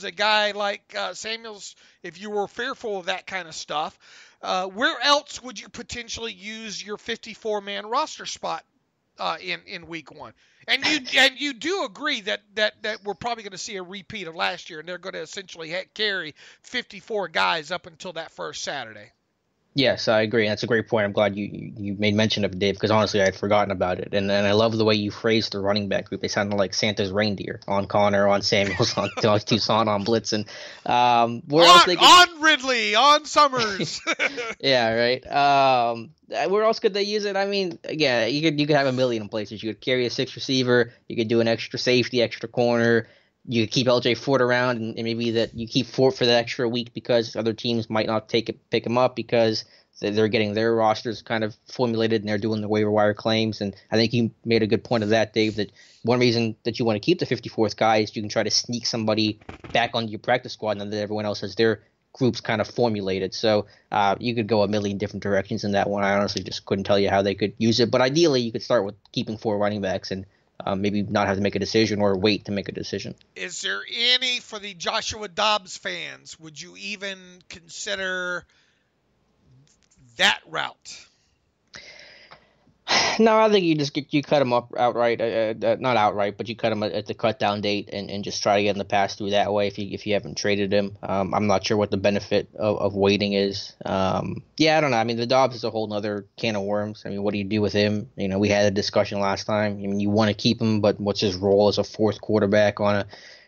a guy like Samuels if you were fearful of that kind of stuff. Where else would you potentially use your 54-man roster spot in week 1? And you do agree that we're probably going to see a repeat of last year, and they're going to essentially carry 54 guys up until that first Saturday. Yes, I agree. That's a great point. I'm glad you made mention of it, Dave, because honestly, I had forgotten about it. And I love the way you phrased the running back group. They sounded like Santa's reindeer on Connor, on Samuels, on Toussaint, on Blitzen. On Ridley, on Summers. Yeah, right. Where else could they use it? I mean, again, you could have a million places. You could carry a 6 receiver. You could do an extra safety, extra corner. You keep LJ Fort around, and maybe that you keep Fort for that extra week because other teams might not pick him up because they're getting their rosters kind of formulated and they're doing the waiver wire claims. And I think you made a good point of that, Dave, that one reason that you want to keep the 54th guy is you can try to sneak somebody back onto your practice squad and then everyone else has their groups kind of formulated. So you could go a million different directions in that one. I honestly just couldn't tell you how they could use it. But ideally, you could start with keeping 4 running backs and maybe not have to make a decision or wait to make a decision. Is there any for the Joshua Dobbs fans? Would you even consider that route? No, I think you cut him up outright, not outright, but you cut him at the cut down date and just try to get him to pass through that way if you haven't traded him. I'm not sure what the benefit of waiting is. I don't know. I mean, the Dobbs is a whole other can of worms. I mean, what do you do with him? We had a discussion last time. I mean, you want to keep him, but what's his role as a 4th quarterback on a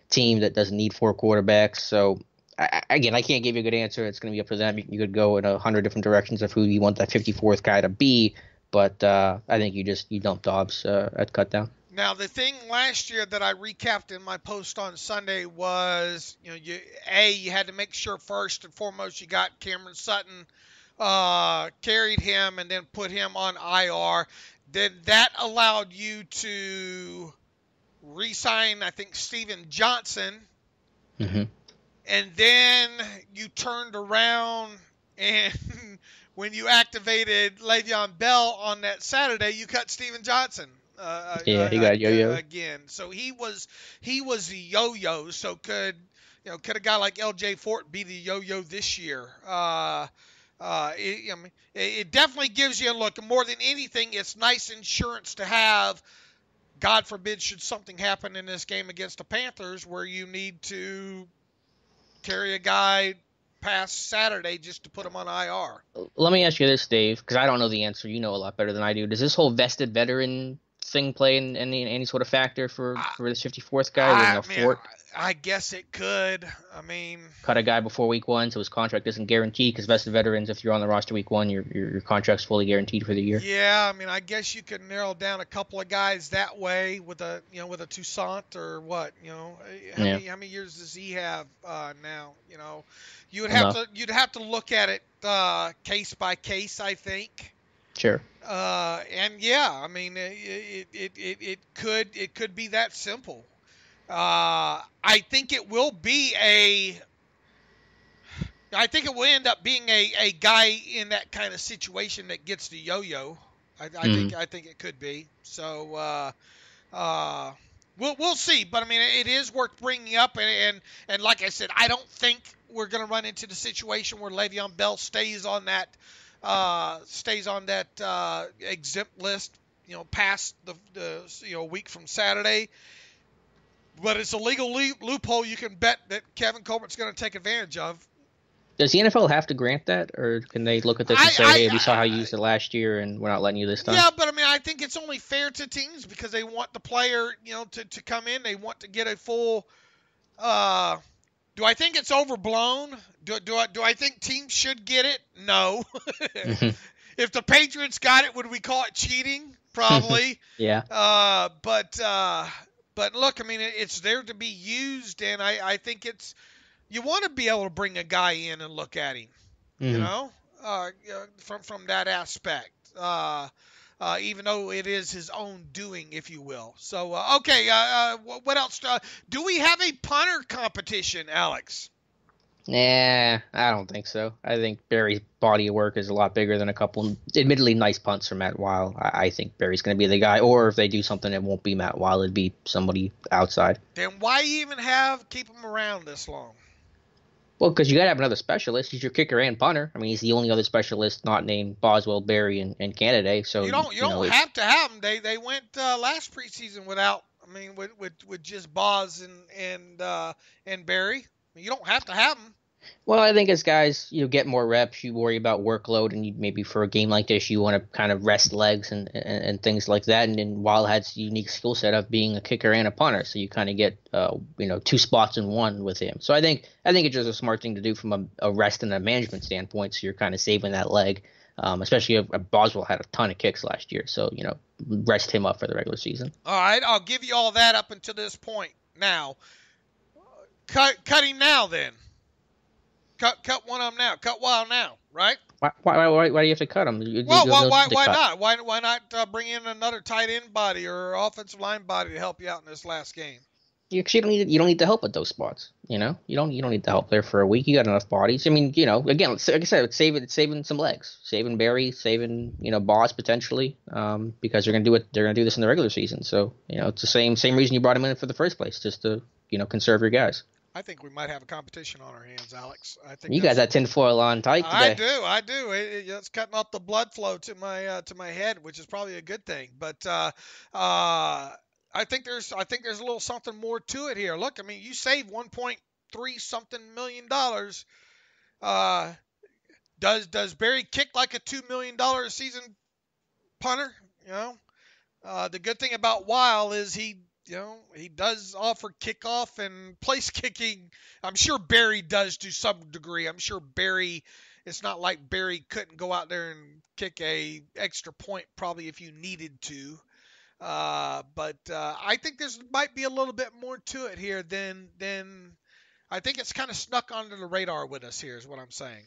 team that doesn't need 4 quarterbacks? So, I can't give you a good answer. It's going to be up to them. You could go in 100 different directions of who you want that 54th guy to be. But I think you dump Dobbs at cut down. Now, the thing last year that I recapped in my post on Sunday was, you had to make sure first and foremost you got Cameron Sutton, carried him, and then put him on IR. Then that allowed you to re-sign, I think, Steven Johnson. Mm-hmm. And then you turned around and when you activated Le'Veon Bell on that Saturday, you cut Steven Johnson. He got yo-yo again. So he was the yo-yo. So could a guy like LJ Fort be the yo-yo this year? It definitely gives you a look. More than anything, it's nice insurance to have. God forbid, should something happen in this game against the Panthers, where you need to carry a guy past Saturday just to put him on IR. Let me ask you this, Dave, because I don't know the answer. You know a lot better than I do. Does this whole vested veteran thing play any sort of factor for this 54th guy? Fort I guess it could. I mean, cut a guy before week 1, so his contract isn't guaranteed. Because vested veterans, if you're on the roster week 1, your contract's fully guaranteed for the year. Yeah, I mean, I guess you could narrow down a couple of guys that way with a Toussaint or what. How many years does he have now? You'd have to look at it case by case, I think. Sure. And yeah, I mean, it could be that simple. I think it will end up being a guy in that kind of situation that gets the yo-yo. I think it could be. So we'll see. But I mean, it is worth bringing up. And like I said, I don't think we're going to run into the situation where Le'Veon Bell stays on that exempt list, past the week from Saturday. But it's a legal loophole you can bet that Kevin Colbert's going to take advantage of. Does the NFL have to grant that, or can they look at this and say, hey, we saw how you used it last year and we're not letting you this time? Yeah, but I mean, I think it's only fair to teams because they want the player, to come in. They want to get a full do I think it's overblown? Do I think teams should get it? No. If the Patriots got it, would we call it cheating? Probably. Yeah. But look, I mean, it's there to be used, and I think you want to be able to bring a guy in and look at him, from that aspect, even though it is his own doing, if you will. So, okay, what else? Do we have a punter competition, Alex? Nah, I don't think so. I think Barry's body of work is a lot bigger than a couple admittedly nice punts from Matt Weil. I think Barry's going to be the guy, or if they do something, it won't be Matt Weil. It'd be somebody outside. Then why even keep him around this long? Well, because you got to have another specialist. He's your kicker and punter. I mean, he's the only other specialist not named Boswell, Barry, and Canada. So you don't have to have them. They went last preseason without. I mean, with just Boz and Barry. You don't have to have them. Well, I think as guys, get more reps, you worry about workload, and you maybe for a game like this, you want to kind of rest legs and things like that. And then Weil has the unique skill set of being a kicker and a punter, so you kind of get 2 spots in one with him. So I think it's just a smart thing to do from a rest and a management standpoint. So you're kind of saving that leg, especially if Boswell had a ton of kicks last year. So rest him up for the regular season. All right, I'll give you all that up until this point. Now, cut him now then. Cut one of them now. Cut Weil now, right? Why do you have to cut him? Why not? Why not bring in another tight end body or offensive line body to help you out in this last game? You don't need the help at those spots. You don't need the help there for a week. You got enough bodies. I mean, again, like I said, it's saving some legs, saving Barry, saving Boss potentially, because they're gonna do this in the regular season. So it's the same reason you brought him in for the first place, just to conserve your guys. I think we might have a competition on our hands, Alex. I think you got that tinfoil on tight today. I do. It's cutting off the blood flow to my head, which is probably a good thing. But I think there's a little something more to it here. Look, I mean, you saved $1.3 something million. Does Barry kick like a $2 million a season punter? The good thing about Weil is he does offer kickoff and place kicking. I'm sure Barry does to some degree. I'm sure it's not like Barry couldn't go out there and kick a extra point probably if you needed to. But I think there's might be a little bit more to it here than I think it's kind of snuck under the radar with us here is what I'm saying.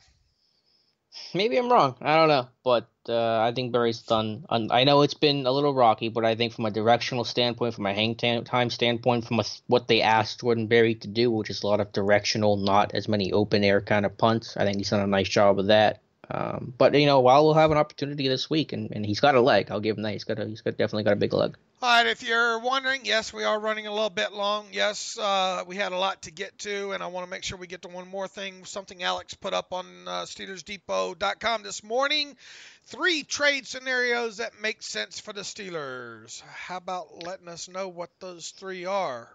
Maybe I'm wrong. I don't know. But I think Barry's done. I know it's been a little rocky, but I think from a directional standpoint, from a hang time standpoint, from what they asked Jordan Barry to do, which is a lot of directional, not as many open air kind of punts, I think he's done a nice job of that. But Weil will have an opportunity this week, and he's got a leg. I'll give him that. He's definitely got a big leg. All right, if you're wondering, yes, we are running a little bit long. Yes, we had a lot to get to, and I want to make sure we get to one more thing, something Alex put up on SteelersDepot.com this morning. 3 trade scenarios that make sense for the Steelers. How about letting us know what those 3 are?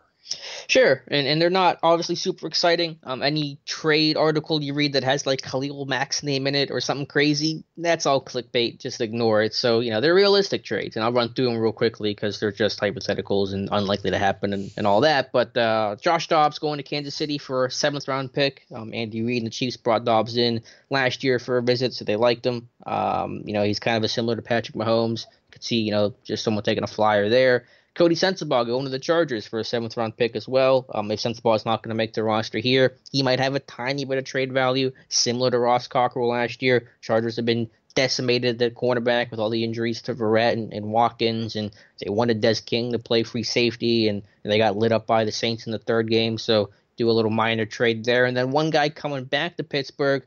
Sure, and they're not obviously super exciting. Any trade article you read that has like Khalil Mack's name in it or something crazy, that's all clickbait. Just ignore it. So, they're realistic trades, and I'll run through them real quickly because they're just hypotheticals and unlikely to happen and all that. But Josh Dobbs going to Kansas City for a seventh round pick. Andy Reid and the Chiefs brought Dobbs in last year for a visit, so they liked him. He's kind of a similar to Patrick Mahomes. You could see, just someone taking a flyer there. Cody Sensabaugh going to the Chargers for a seventh round pick as well. If Sensabaugh is not going to make the roster here, he might have a tiny bit of trade value, similar to Ross Cockrell last year. Chargers have been decimated at cornerback with all the injuries to Verrett and Watkins, and they wanted Des King to play free safety, and they got lit up by the Saints in the third game, so do a little minor trade there. And then one guy coming back to Pittsburgh,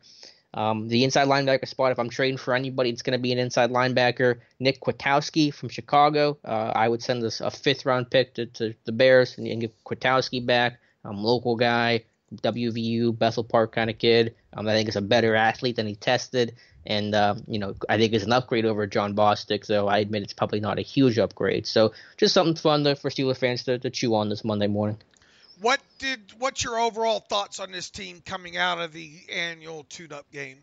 the inside linebacker spot, if I'm trading for anybody, it's going to be an inside linebacker. Nick Kwiatkowski from Chicago. I would send a fifth-round pick to the Bears and give Kwiatkowski back. Local guy, WVU, Bethel Park kind of kid. I think is a better athlete than he tested. And, I think is an upgrade over John Bostic, though I admit it's probably not a huge upgrade. So just something fun for Steelers fans to chew on this Monday morning. What's your overall thoughts on this team coming out of the annual tune-up game?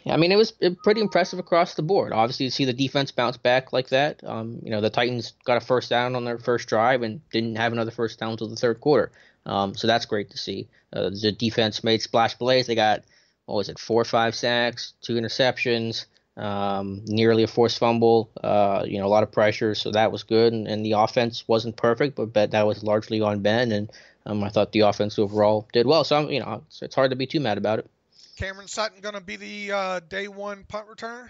Yeah, I mean, it was pretty impressive across the board. Obviously, you see the defense bounce back like that. The Titans got a first down on their first drive and didn't have another first down until the third quarter. So that's great to see. The defense made splash plays. They got, 4 or 5 sacks, 2 interceptions, nearly a forced fumble, a lot of pressure. So that was good. And the offense wasn't perfect, but that was largely on Ben. And I thought the offense overall did well. So, it's hard to be too mad about it. Cameron Sutton going to be the day one punt returner?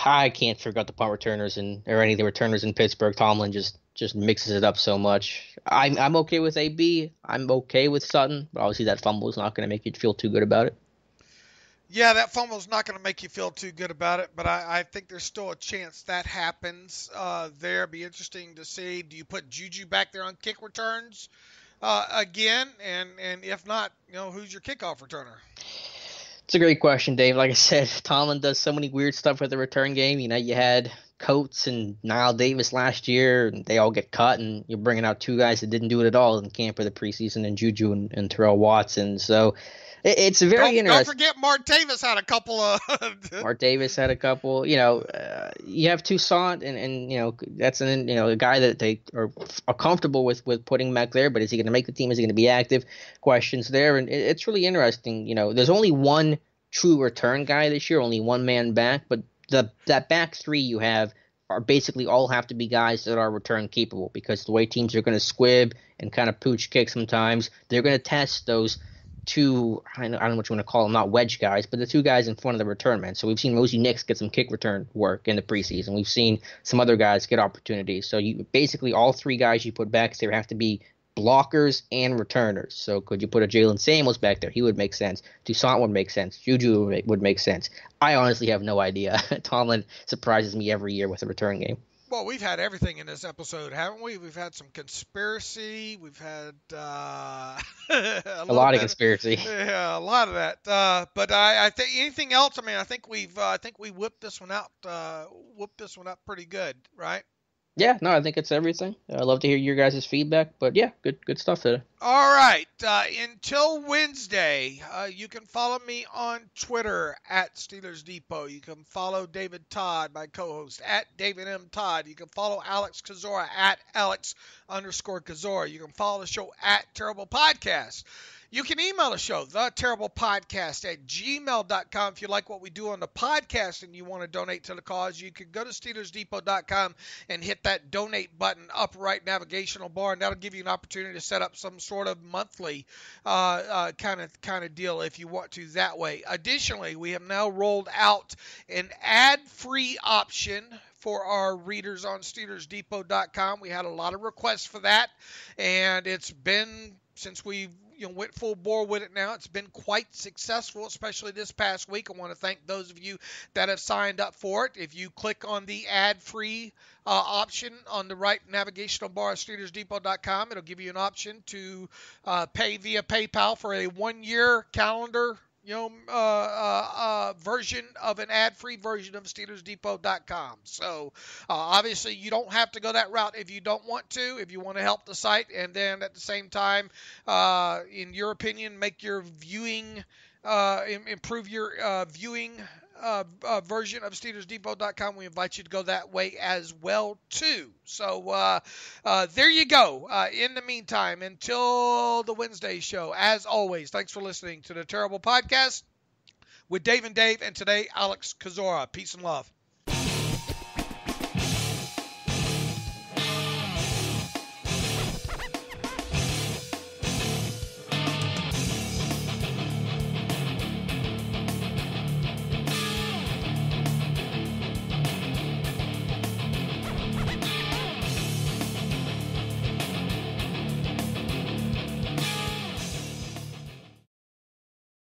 I can't figure out the punt returners or any of the returners in Pittsburgh. Tomlin just mixes it up so much. I'm okay with AB. I'm okay with Sutton, but obviously that fumble is not going to make you feel too good about it. Yeah, that fumble's not going to make you feel too good about it, but I think there's still a chance that happens there. Be interesting to see. Do you put Juju back there on kick returns again? And if not, who's your kickoff returner? It's a great question, Dave. Like I said, Tomlin does so many weird stuff with the return game. You had Coates and Niall Davis last year, and they all get cut, and you're bringing out 2 guys that didn't do it at all in camp for the preseason, and Juju and Terrell Watson. So it's very interesting. Don't forget Martavis had a couple of. Martavis had a couple. You have Toussaint, and that's a guy that they are comfortable with putting back there. But is he going to make the team? Is he going to be active? Questions there, and it's really interesting. There's only one true return guy this year, only one man back, but that back 3 you have are basically all have to be guys that are return capable, because the way teams are going to squib and kind of pooch kick sometimes, they're going to test those 2, I don't know what you want to call them, not wedge guys, but the 2 guys in front of the return man. So we've seen Mosey Nix get some kick return work in the preseason. We've seen some other guys get opportunities. So you basically all 3 guys you put back there have to be blockers and returners. So could you put a Jalen Samuels back there? He would make sense. Toussaint would make sense. Juju would make sense. I honestly have no idea. Tomlin surprises me every year with a return game. Well, we've had everything in this episode, haven't we? We've had some conspiracy. We've had a lot of conspiracy. Yeah, a lot of that. But I think anything else? I mean, I think we whipped this one out. Pretty good, right? Yeah, no, I think it's everything. I'd love to hear your guys' feedback, but yeah, good stuff today. All right. Until Wednesday, you can follow me on Twitter at Steelers Depot. You can follow David Todd, my co-host, at David M. Todd. You can follow Alex Kozora at Alex_Kozora. You can follow the show at Terrible Podcast. You can email the show, theterriblepodcast@gmail.com. If you like what we do on the podcast and you want to donate to the cause, you can go to SteelersDepot.com and hit that donate button, upright navigational bar, and that'll give you an opportunity to set up some sort of monthly kind of deal if you want to that way. Additionally, we have now rolled out an ad-free option for our readers on SteelersDepot.com. We had a lot of requests for that, and it's been, since we went full bore with it now, it's been quite successful, especially this past week. I want to thank those of you that have signed up for it. If you click on the ad-free option on the right navigational bar at SteelersDepot.com, it'll give you an option to pay via PayPal for a 1-year calendar version of an ad-free version of SteelersDepot.com. So obviously you don't have to go that route if you don't want to, if you want to help the site, and then at the same time, in your opinion, make your viewing, improve your viewing version of SteelersDepot.com. We invite you to go that way as well too. So there you go. In the meantime, until the Wednesday show, as always, thanks for listening to the Terrible Podcast with Dave and Dave, and today Alex Kozora. Peace and love.